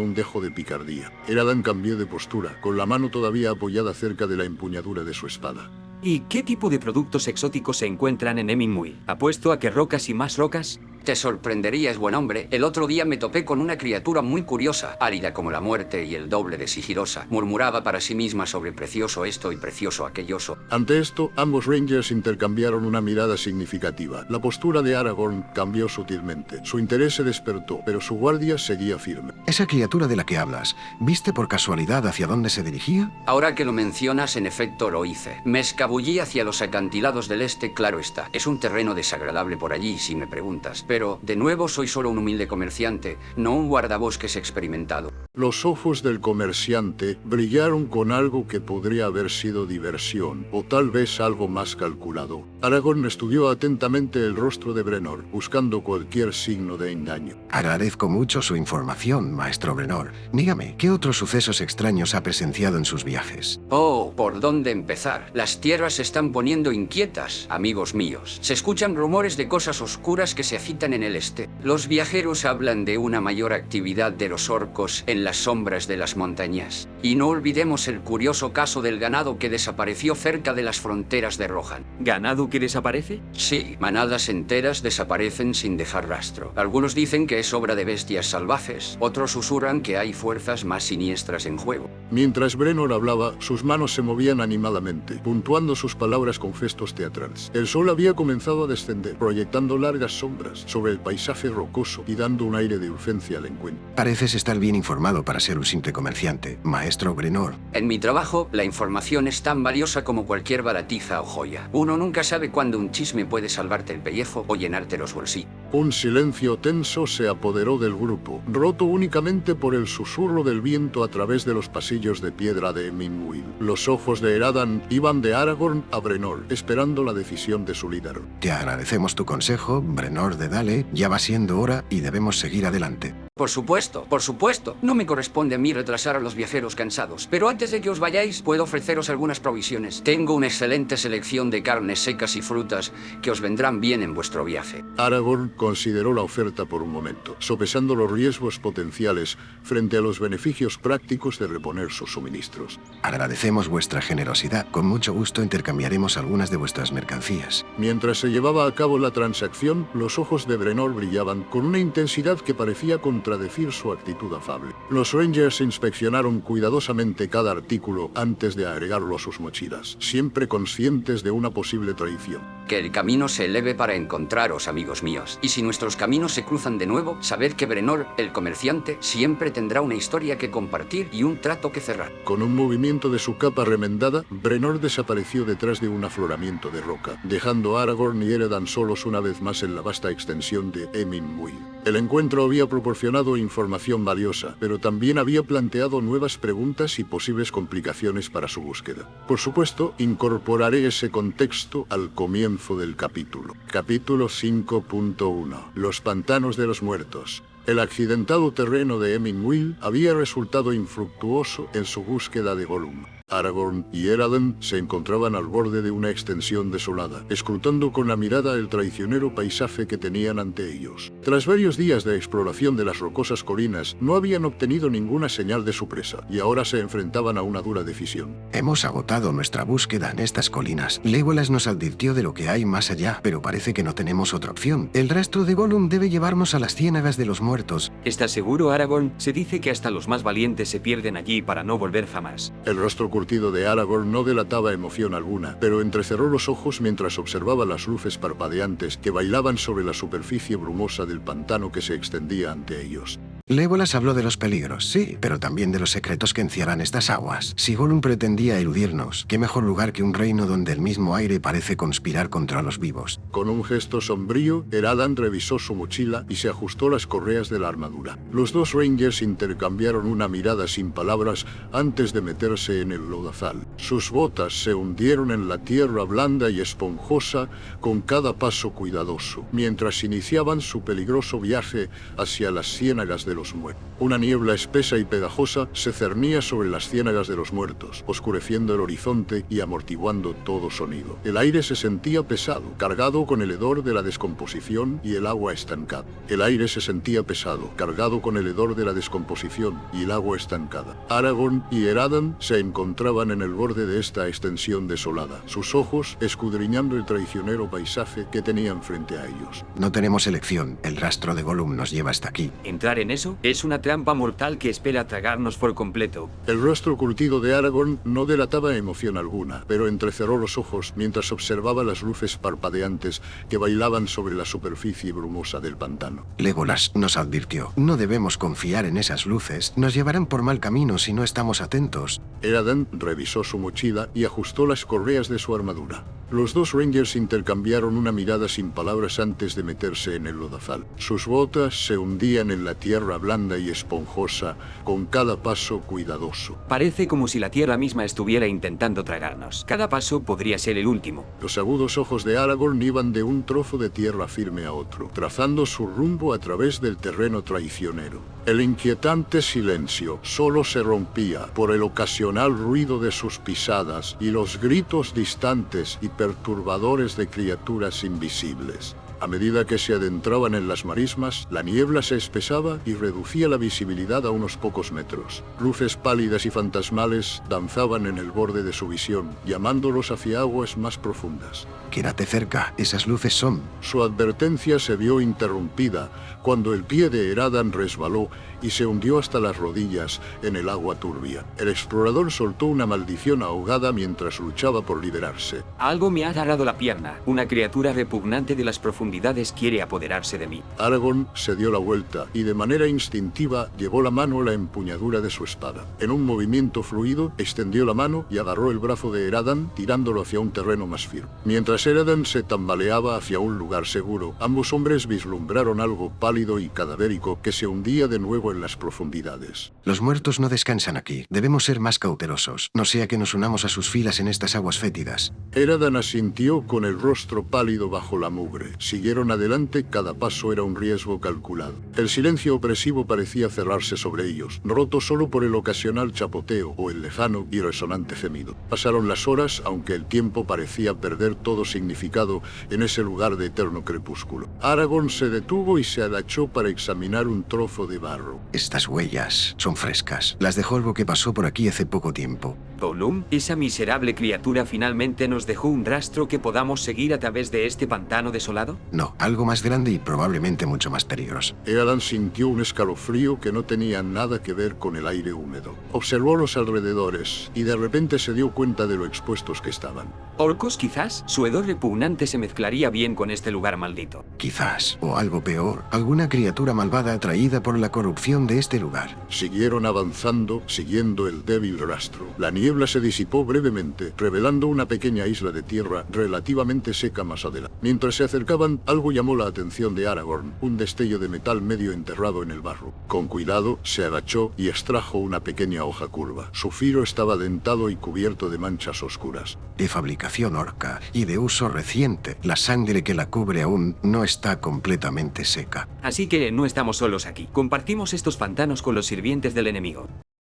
un dejo de picardía. Eradan cambió de postura, con la mano todavía apoyada cerca de la empuñadura de su espada. ¿Y qué tipo de productos exóticos se encuentran en Minwil? ¿Apuesto a que rocas y más rocas? Te sorprenderías, buen hombre. El otro día me topé con una criatura muy curiosa, árida como la muerte y el doble de sigilosa. Murmuraba para sí misma sobre precioso esto y precioso aquelloso. Ante esto, ambos Rangers intercambiaron una mirada significativa. La postura de Aragorn cambió sutilmente. Su interés se despertó, pero su guardia seguía firme. Esa criatura de la que hablas, ¿viste por casualidad hacia dónde se dirigía? Ahora que lo mencionas, en efecto lo hice. Me escabullí hacia los acantilados del este, claro está. Es un terreno desagradable por allí, si me preguntas. Pero, de nuevo, soy solo un humilde comerciante, no un guardabosques experimentado. Los ojos del comerciante brillaron con algo que podría haber sido diversión, o tal vez algo más calculado. Aragorn estudió atentamente el rostro de Brenor, buscando cualquier signo de engaño. Agradezco mucho su información, maestro Brenor. Dígame, ¿qué otros sucesos extraños ha presenciado en sus viajes? Oh, ¿por dónde empezar? Las tierras se están poniendo inquietas, amigos míos. Se escuchan rumores de cosas oscuras que se agitan en el este. Los viajeros hablan de una mayor actividad de los orcos en las sombras de las montañas. Y no olvidemos el curioso caso del ganado que desapareció cerca de las fronteras de Rohan. ¿Ganado que desaparece? Sí, manadas enteras desaparecen sin dejar rastro. Algunos dicen que es obra de bestias salvajes, otros susurran que hay fuerzas más siniestras en juego. Mientras Brenor hablaba, sus manos se movían animadamente, puntuando sus palabras con gestos teatrales. El sol había comenzado a descender, proyectando largas sombras sobre el paisaje rocoso y dando un aire de urgencia al encuentro. Pareces estar bien informado para ser un simple comerciante, maestro Brenor. En mi trabajo, la información es tan valiosa como cualquier baratiza o joya. Uno nunca sabe cuándo un chisme puede salvarte el pellejo o llenarte los bolsillos. Un silencio tenso se apoderó del grupo, roto únicamente por el susurro del viento a través de los pasillos de piedra de Minwil. Los ojos de Eradan iban de Aragorn a Brenor, esperando la decisión de su líder. Te agradecemos tu consejo, Brenor de Dale. Ya va siendo hora y debemos seguir adelante. Por supuesto, por supuesto. No me corresponde a mí retrasar a los viajeros cansados. Pero antes de que os vayáis, puedo ofreceros algunas provisiones. Tengo una excelente selección de carnes secas y frutas que os vendrán bien en vuestro viaje. Aragorn consideró la oferta por un momento, sopesando los riesgos potenciales frente a los beneficios prácticos de reponer sus suministros. Agradecemos vuestra generosidad. Con mucho gusto intercambiaremos algunas de vuestras mercancías. Mientras se llevaba a cabo la transacción, los ojos de Brenor brillaban con una intensidad que parecía contradecir su actitud afable. Los Rangers inspeccionaron cuidadosamente cada artículo antes de agregarlo a sus mochilas, siempre conscientes de una posible traición. Que el camino se eleve para encontraros, amigos míos. Y si nuestros caminos se cruzan de nuevo, sabed que Brenor, el comerciante, siempre tendrá una historia que compartir y un trato que cerrar. Con un movimiento de su capa remendada, Brenor desapareció detrás de un afloramiento de roca, dejando a Aragorn y Eredan solos una vez más en la vasta extensión de Minwil. El encuentro había proporcionado información valiosa, pero también había planteado nuevas preguntas y posibles complicaciones para su búsqueda. Por supuesto, incorporaré ese contexto al comienzo del capítulo. Capítulo 5.1. Los pantanos de los muertos. El accidentado terreno de Minwil había resultado infructuoso en su búsqueda de Gollum. Aragorn y Eradan se encontraban al borde de una extensión desolada, escrutando con la mirada el traicionero paisaje que tenían ante ellos. Tras varios días de exploración de las rocosas colinas, no habían obtenido ninguna señal de su presa, y ahora se enfrentaban a una dura decisión. Hemos agotado nuestra búsqueda en estas colinas. Legolas nos advirtió de lo que hay más allá, pero parece que no tenemos otra opción. El rastro de Gollum debe llevarnos a las ciénagas de los muertos. ¿Estás seguro, Aragorn? Se dice que hasta los más valientes se pierden allí para no volver jamás. El rostro curtido de Aragorn no delataba emoción alguna, pero entrecerró los ojos mientras observaba las luces parpadeantes que bailaban sobre la superficie brumosa del pantano que se extendía ante ellos. Legolas habló de los peligros, sí, pero también de los secretos que encierran estas aguas. Si Gollum pretendía eludirnos, qué mejor lugar que un reino donde el mismo aire parece conspirar contra los vivos. Con un gesto sombrío, Eradan revisó su mochila y se ajustó las correas de la armadura. Los dos Rangers intercambiaron una mirada sin palabras antes de meterse en el lodazal. Sus botas se hundieron en la tierra blanda y esponjosa con cada paso cuidadoso, mientras iniciaban su peligroso viaje hacia las ciénagas de los muertos. Una niebla espesa y pegajosa se cernía sobre las ciénagas de los muertos, oscureciendo el horizonte y amortiguando todo sonido. El aire se sentía pesado, cargado con el hedor de la descomposición y el agua estancada. El aire se sentía pesado, cargado con el hedor de la descomposición y el agua estancada. Aragorn y Eradan se encontraban en el borde de esta extensión desolada, sus ojos escudriñando el traicionero paisaje que tenían frente a ellos. No tenemos elección, el rastro de Gollum nos lleva hasta aquí. ¿Entrar en eso? Es una trampa mortal que espera tragarnos por completo. El rostro curtido de Aragorn no delataba emoción alguna, pero entrecerró los ojos mientras observaba las luces parpadeantes que bailaban sobre la superficie brumosa del pantano. Legolas nos advirtió, no debemos confiar en esas luces, nos llevarán por mal camino si no estamos atentos. Eradan revisó su mochila y ajustó las correas de su armadura. Los dos Rangers intercambiaron una mirada sin palabras antes de meterse en el lodazal. Sus botas se hundían en la tierra blanda y esponjosa, con cada paso cuidadoso. Parece como si la tierra misma estuviera intentando tragarnos. Cada paso podría ser el último. Los agudos ojos de Aragorn iban de un trozo de tierra firme a otro, trazando su rumbo a través del terreno traicionero. El inquietante silencio solo se rompía por el ocasional ruido de sus pisadas y los gritos distantes y perturbadores de criaturas invisibles. A medida que se adentraban en las marismas, la niebla se espesaba y reducía la visibilidad a unos pocos metros. Luces pálidas y fantasmales danzaban en el borde de su visión, llamándolos hacia aguas más profundas. Quédate cerca, esas luces son. Su advertencia se vio interrumpida cuando el pie de Eradan resbaló y se hundió hasta las rodillas en el agua turbia. El explorador soltó una maldición ahogada mientras luchaba por liberarse. Algo me ha agarrado la pierna. Una criatura repugnante de las profundidades quiere apoderarse de mí. Aragorn se dio la vuelta y de manera instintiva llevó la mano a la empuñadura de su espada. En un movimiento fluido, extendió la mano y agarró el brazo de Eradan, tirándolo hacia un terreno más firme. Mientras Eradan se tambaleaba hacia un lugar seguro, ambos hombres vislumbraron algo pálido y cadavérico que se hundía de nuevo en las profundidades. Los muertos no descansan aquí. Debemos ser más cautelosos, no sea que nos unamos a sus filas en estas aguas fétidas. Eradan asintió con el rostro pálido bajo la mugre. Siguieron adelante, cada paso era un riesgo calculado. El silencio opresivo parecía cerrarse sobre ellos, roto solo por el ocasional chapoteo o el lejano y resonante gemido. Pasaron las horas, aunque el tiempo parecía perder todo significado en ese lugar de eterno crepúsculo. Aragorn se detuvo y se agachó para examinar un trozo de barro. Estas huellas son frescas. Las de Holbo que pasó por aquí hace poco tiempo. Gollum, esa miserable criatura finalmente nos dejó un rastro que podamos seguir a través de este pantano desolado. No, algo más grande y probablemente mucho más peligroso. Eradan sintió un escalofrío que no tenía nada que ver con el aire húmedo. Observó los alrededores y de repente se dio cuenta de lo expuestos que estaban. ¿Orcos quizás? Su hedor repugnante se mezclaría bien con este lugar maldito. Quizás, o algo peor, alguna criatura malvada atraída por la corrupción de este lugar. Siguieron avanzando, siguiendo el débil rastro. La niebla se disipó brevemente, revelando una pequeña isla de tierra relativamente seca más adelante. Mientras se acercaban, algo llamó la atención de Aragorn, un destello de metal medio enterrado en el barro. Con cuidado, se agachó y extrajo una pequeña hoja curva. Su filo estaba dentado y cubierto de manchas oscuras. De fabricación orca y de uso reciente, la sangre que la cubre aún no está completamente seca. Así que no estamos solos aquí. Compartimos estos pantanos con los sirvientes del enemigo.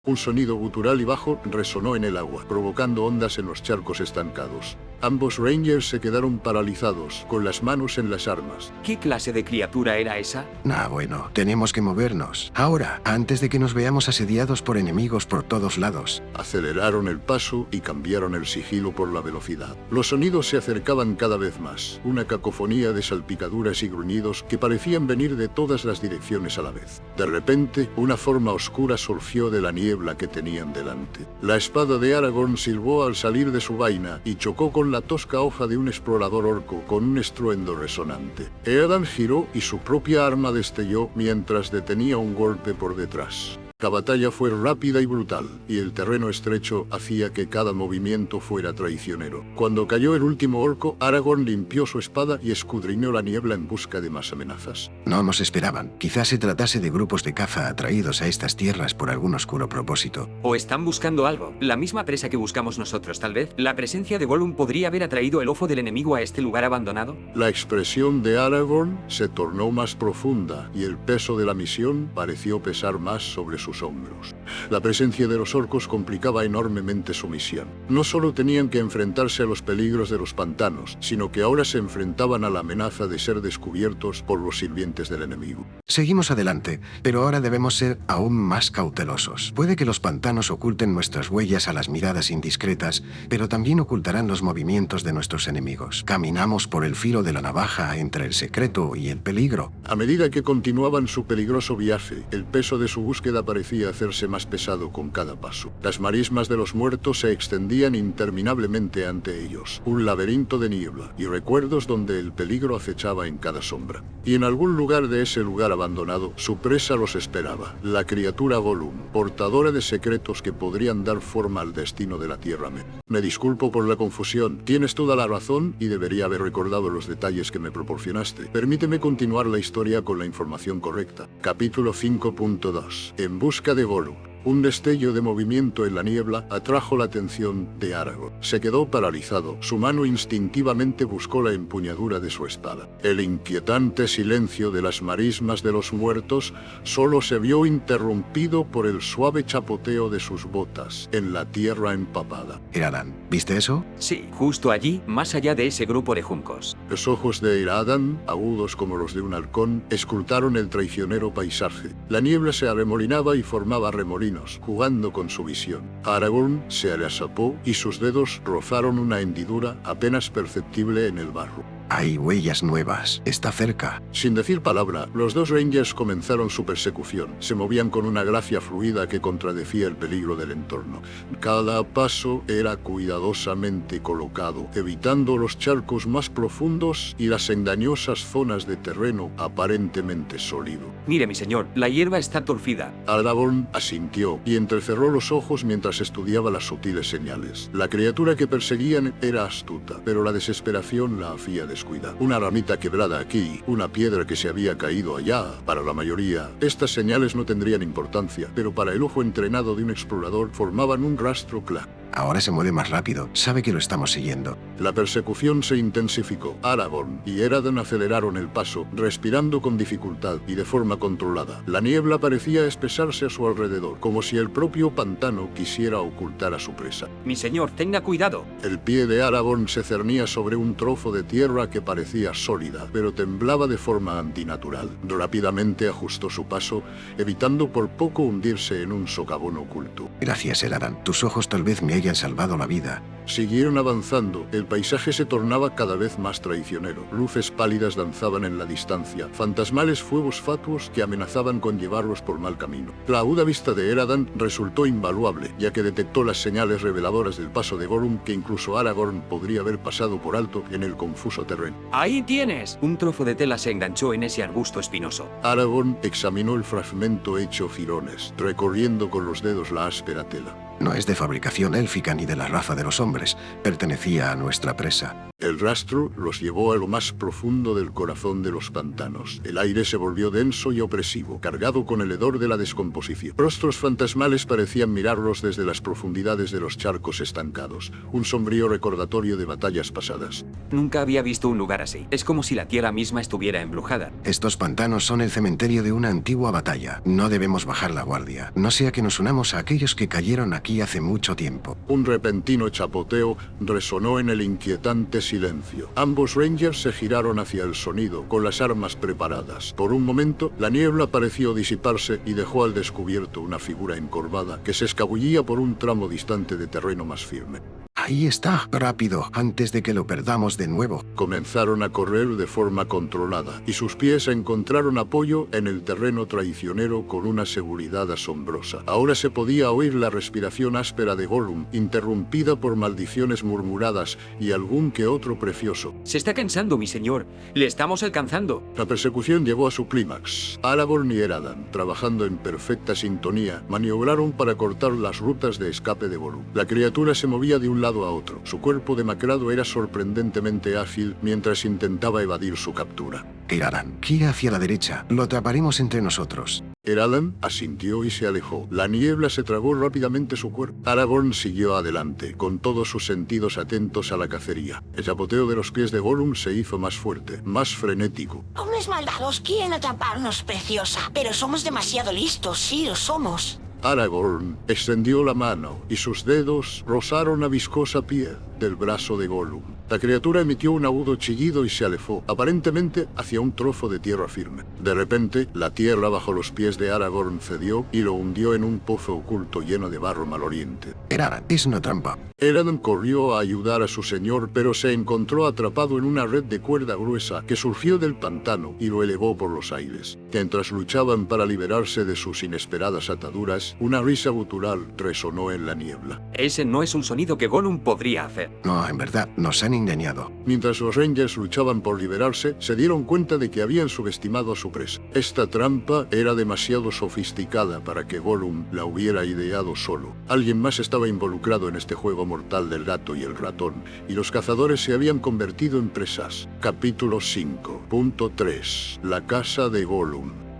Un sonido gutural y bajo resonó en el agua, provocando ondas en los charcos estancados. Ambos Rangers se quedaron paralizados, con las manos en las armas. ¿Qué clase de criatura era esa? Bueno, tenemos que movernos. Ahora, antes de que nos veamos asediados por enemigos por todos lados. Aceleraron el paso y cambiaron el sigilo por la velocidad. Los sonidos se acercaban cada vez más, una cacofonía de salpicaduras y gruñidos que parecían venir de todas las direcciones a la vez. De repente, una forma oscura surgió de la niebla que tenían delante. La espada de Aragorn silbó al salir de su vaina y chocó con la tosca hoja de un explorador orco con un estruendo resonante. Eodan giró y su propia arma destelló mientras detenía un golpe por detrás. La batalla fue rápida y brutal, y el terreno estrecho hacía que cada movimiento fuera traicionero. Cuando cayó el último orco, Aragorn limpió su espada y escudriñó la niebla en busca de más amenazas. No nos esperaban. Quizás se tratase de grupos de caza atraídos a estas tierras por algún oscuro propósito. O están buscando algo. La misma presa que buscamos nosotros, tal vez. La presencia de Gollum podría haber atraído el ojo del enemigo a este lugar abandonado. La expresión de Aragorn se tornó más profunda, y el peso de la misión pareció pesar más sobre sus hombros. La presencia de los orcos complicaba enormemente su misión. No solo tenían que enfrentarse a los peligros de los pantanos, sino que ahora se enfrentaban a la amenaza de ser descubiertos por los sirvientes del enemigo. Seguimos adelante, pero ahora debemos ser aún más cautelosos. Puede que los pantanos oculten nuestras huellas a las miradas indiscretas, pero también ocultarán los movimientos de nuestros enemigos. Caminamos por el filo de la navaja entre el secreto y el peligro. A medida que continuaban su peligroso viaje, el peso de su búsqueda parecía parecía hacerse más pesado con cada paso. Las marismas de los muertos se extendían interminablemente ante ellos, un laberinto de niebla y recuerdos donde el peligro acechaba en cada sombra. Y en algún lugar de ese lugar abandonado, su presa los esperaba, la criatura Gollum, portadora de secretos que podrían dar forma al destino de la Tierra Media. Me disculpo por la confusión, tienes toda la razón y debería haber recordado los detalles que me proporcionaste. Permíteme continuar la historia con la información correcta. Capítulo 5.2. En busca de Gollum. Un destello de movimiento en la niebla atrajo la atención de Aragorn. Se quedó paralizado. Su mano instintivamente buscó la empuñadura de su espada. El inquietante silencio de las marismas de los muertos solo se vio interrumpido por el suave chapoteo de sus botas en la tierra empapada. Iradan, ¿viste eso? Sí, justo allí, más allá de ese grupo de juncos. Los ojos de Iradan, agudos como los de un halcón, escrutaron el traicionero paisaje. La niebla se arremolinaba y formaba remolinos, jugando con su visión. Aragorn se agazapó y sus dedos rozaron una hendidura apenas perceptible en el barro. Hay huellas nuevas. Está cerca. Sin decir palabra, los dos Rangers comenzaron su persecución. Se movían con una gracia fluida que contradecía el peligro del entorno. Cada paso era cuidadosamente colocado, evitando los charcos más profundos y las engañosas zonas de terreno aparentemente sólido. Mire, mi señor, la hierba está torcida. Aragorn asintió y entrecerró los ojos mientras estudiaba las sutiles señales. La criatura que perseguían era astuta, pero la desesperación la hacía descuidar. Una ramita quebrada aquí, una piedra que se había caído allá. Para la mayoría, estas señales no tendrían importancia, pero para el ojo entrenado de un explorador formaban un rastro claro. Ahora se mueve más rápido. Sabe que lo estamos siguiendo. La persecución se intensificó. Aragorn y Eredin aceleraron el paso, respirando con dificultad y de forma controlada. La niebla parecía espesarse a su alrededor, como si el propio pantano quisiera ocultar a su presa. Mi señor, tenga cuidado. El pie de Aragorn se cernía sobre un trozo de tierra que parecía sólida, pero temblaba de forma antinatural. Rápidamente ajustó su paso, evitando por poco hundirse en un socavón oculto. Gracias, Eladan. Tus ojos tal vez me hayan salvado la vida. Siguieron avanzando. El paisaje se tornaba cada vez más traicionero. Luces pálidas danzaban en la distancia, fantasmales fuegos fatuos que amenazaban con llevarlos por mal camino. La aguda vista de Eredin resultó invaluable, ya que detectó las señales reveladoras del paso de Gollum que incluso Aragorn podría haber pasado por alto en el confuso terreno. ¡Ahí tienes! Un trozo de tela se enganchó en ese arbusto espinoso. Aragorn examinó el fragmento hecho jirones, recorriendo con los dedos la áspera tela. No es de fabricación élfica ni de la raza de los hombres. Pertenecía a nuestra presa. El rastro los llevó a lo más profundo del corazón de los pantanos. El aire se volvió denso y opresivo, cargado con el hedor de la descomposición. Rostros fantasmales parecían mirarlos desde las profundidades de los charcos estancados, un sombrío recordatorio de batallas pasadas. Nunca había visto un lugar así. Es como si la tierra misma estuviera embrujada. Estos pantanos son el cementerio de una antigua batalla. No debemos bajar la guardia, no sea que nos unamos a aquellos que cayeron aquí hace mucho tiempo. Un repentino chapoteo resonó en el inquietante silencio. Ambos Rangers se giraron hacia el sonido, con las armas preparadas. Por un momento, la niebla pareció disiparse y dejó al descubierto una figura encorvada que se escabullía por un tramo distante de terreno más firme. Ahí está, rápido, antes de que lo perdamos de nuevo. Comenzaron a correr de forma controlada, y sus pies encontraron apoyo en el terreno traicionero con una seguridad asombrosa. Ahora se podía oír la respiración áspera de Gollum, interrumpida por maldiciones murmuradas y algún que otro precioso. Se está cansando, mi señor. Le estamos alcanzando. La persecución llegó a su clímax. Aragorn y Eredin, trabajando en perfecta sintonía, maniobraron para cortar las rutas de escape de Gollum. La criatura se movía de un lado a otro. Su cuerpo demacrado era sorprendentemente ágil mientras intentaba evadir su captura. Iradan, gira hacia la derecha. Lo atraparemos entre nosotros. Eredin asintió y se alejó. La niebla se tragó rápidamente su cuerpo. Aragorn siguió adelante, con todos sus sentidos atentos a la cacería. El chapoteo de los pies de Gollum se hizo más fuerte, más frenético. Hombres malvados quieren atraparnos, preciosa. Pero somos demasiado listos, sí lo somos. Aragorn extendió la mano y sus dedos rozaron la viscosa piel del brazo de Gollum. La criatura emitió un agudo chillido y se alejó, aparentemente hacia un trozo de tierra firme. De repente, la tierra bajo los pies de Aragorn cedió y lo hundió en un pozo oculto lleno de barro maloliente. Iradan, es una trampa. Eredin corrió a ayudar a su señor, pero se encontró atrapado en una red de cuerda gruesa que surgió del pantano y lo elevó por los aires. Mientras luchaban para liberarse de sus inesperadas ataduras, una risa gutural resonó en la niebla. Ese no es un sonido que Gollum podría hacer. No, en verdad, nos han engañado. Mientras los Rangers luchaban por liberarse, se dieron cuenta de que habían subestimado a su presa. Esta trampa era demasiado sofisticada para que Gollum la hubiera ideado solo. Alguien más estaba involucrado en este juego mortal del gato y el ratón, y los cazadores se habían convertido en presas. Capítulo 5.3. La casa de Gollum.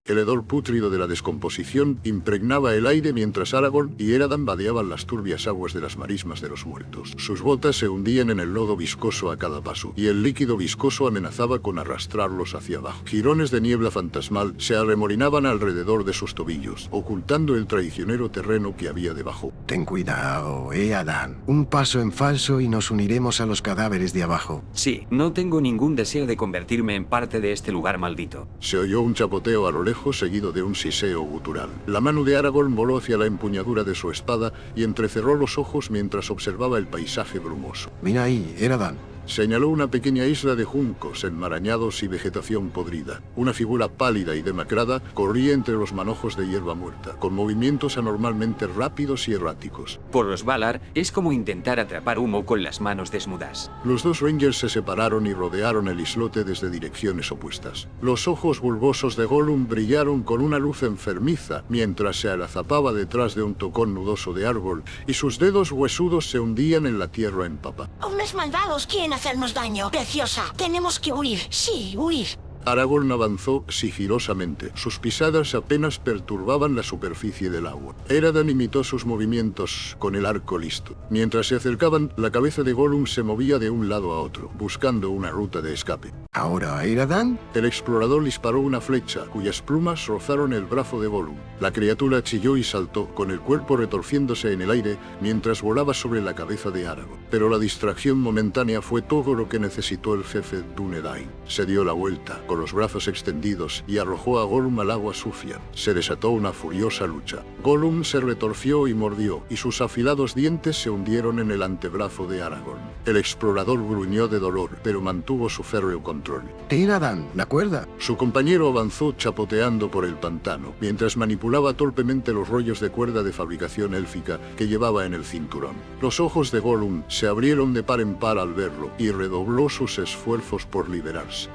El hedor pútrido de la descomposición impregnaba el aire mientras Aragorn y Eredin vadeaban las turbias aguas de las marismas de los muertos. Sus botas se hundían en el lodo viscoso a cada paso, y el líquido viscoso amenazaba con arrastrarlos hacia abajo. Jirones de niebla fantasmal se arremolinaban alrededor de sus tobillos, ocultando el traicionero terreno que había debajo. Ten cuidado, Adán. Un paso en falso y nos uniremos a los cadáveres de abajo. Sí, no tengo ningún deseo de convertirme en parte de este lugar maldito. Se oyó un chapoteo a lo lejos, seguido de un siseo gutural. La mano de Aragorn voló hacia la empuñadura de su espada y entrecerró los ojos mientras observaba el paisaje brumoso. Mira ahí, Eredin. Señaló una pequeña isla de juncos enmarañados y vegetación podrida. Una figura pálida y demacrada corría entre los manojos de hierba muerta, con movimientos anormalmente rápidos y erráticos. Por los Valar, es como intentar atrapar humo con las manos desnudas. Los dos Rangers se separaron y rodearon el islote desde direcciones opuestas. Los ojos bulbosos de Gollum brillaron con una luz enfermiza, mientras se agazapaba detrás de un tocón nudoso de árbol, y sus dedos huesudos se hundían en la tierra empapada. Hombres malvados quieren hacernos daño. Preciosa, tenemos que huir. Sí, huir. Aragorn avanzó sigilosamente. Sus pisadas apenas perturbaban la superficie del agua. Eredin imitó sus movimientos con el arco listo. Mientras se acercaban, la cabeza de Gollum se movía de un lado a otro, buscando una ruta de escape. ¿Ahora, Eredin? El explorador disparó una flecha, cuyas plumas rozaron el brazo de Gollum. La criatura chilló y saltó, con el cuerpo retorciéndose en el aire mientras volaba sobre la cabeza de Aragorn. Pero la distracción momentánea fue todo lo que necesitó el jefe Dúnedain. Se dio la vuelta, con los brazos extendidos, y arrojó a Gollum al agua sucia. Se desató una furiosa lucha. Gollum se retorció y mordió, y sus afilados dientes se hundieron en el antebrazo de Aragorn. El explorador gruñó de dolor, pero mantuvo su férreo control. Eredin, la cuerda. Su compañero avanzó chapoteando por el pantano, mientras manipulaba torpemente los rollos de cuerda de fabricación élfica que llevaba en el cinturón. Los ojos de Gollum se abrieron de par en par al verlo, y redobló sus esfuerzos por liberarse.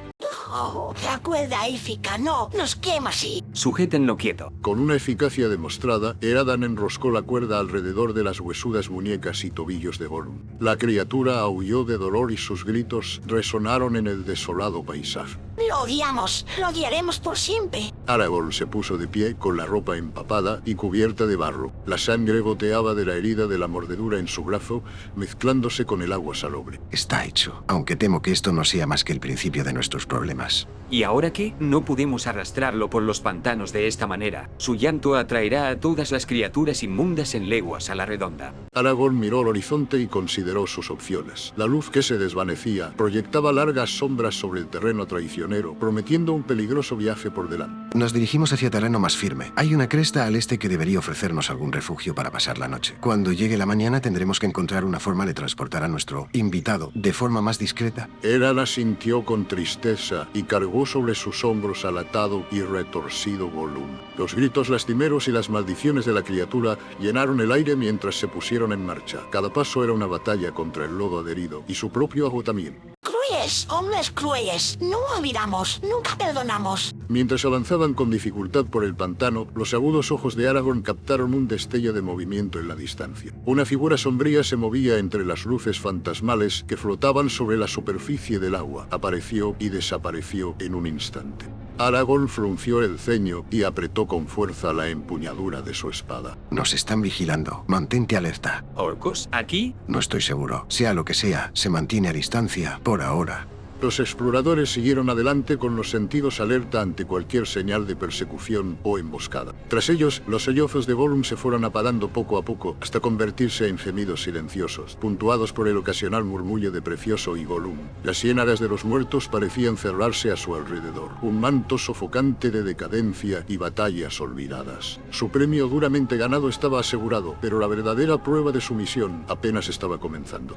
Oh, la cuerda élfica, no, nos quema así. Sujétenlo quieto. Con una eficacia demostrada, Eredin enroscó la cuerda alrededor de las huesudas muñecas y tobillos de Gollum. La criatura aulló de dolor y sus gritos resonaron en el desolado paisaje. Lo odiamos, lo odiaremos por siempre. Aragorn se puso de pie con la ropa empapada y cubierta de barro. La sangre goteaba de la herida de la mordedura en su brazo, mezclándose con el agua salobre. Está hecho, aunque temo que esto no sea más que el principio de nuestros problemas. ¿Y ahora qué? No pudimos arrastrarlo por los pantanos de esta manera. Su llanto atraerá a todas las criaturas inmundas en leguas a la redonda. Aragorn miró al horizonte y consideró sus opciones. La luz que se desvanecía proyectaba largas sombras sobre el terreno traicionero, prometiendo un peligroso viaje por delante. Nos dirigimos hacia terreno más firme. Hay una cresta al este que debería ofrecernos algún refugio para pasar la noche. Cuando llegue la mañana tendremos que encontrar una forma de transportar a nuestro invitado de forma más discreta. Eredin asintió con tristeza y cargó sobre sus hombros al atado y retorcido Gollum. Los gritos lastimeros y las maldiciones de la criatura llenaron el aire mientras se pusieron en marcha. Cada paso era una batalla contra el lodo adherido y su propio agotamiento. Crueles, hombres crueles. No olvidamos, nunca perdonamos. Mientras avanzaban con dificultad por el pantano, los agudos ojos de Aragorn captaron un destello de movimiento en la distancia. Una figura sombría se movía entre las luces fantasmales que flotaban sobre la superficie del agua. Apareció y desapareció en un instante. Aragorn frunció el ceño y apretó con fuerza la empuñadura de su espada. Nos están vigilando. Mantente alerta. ¿Orcos? ¿Aquí? No estoy seguro. Sea lo que sea, se mantiene a distancia por ahora. Los exploradores siguieron adelante con los sentidos alerta ante cualquier señal de persecución o emboscada. Tras ellos, los sollozos de Gollum se fueron apagando poco a poco hasta convertirse en gemidos silenciosos, puntuados por el ocasional murmullo de Precioso y Gollum. Las ciénagas de los muertos parecían cerrarse a su alrededor, un manto sofocante de decadencia y batallas olvidadas. Su premio duramente ganado estaba asegurado, pero la verdadera prueba de su misión apenas estaba comenzando.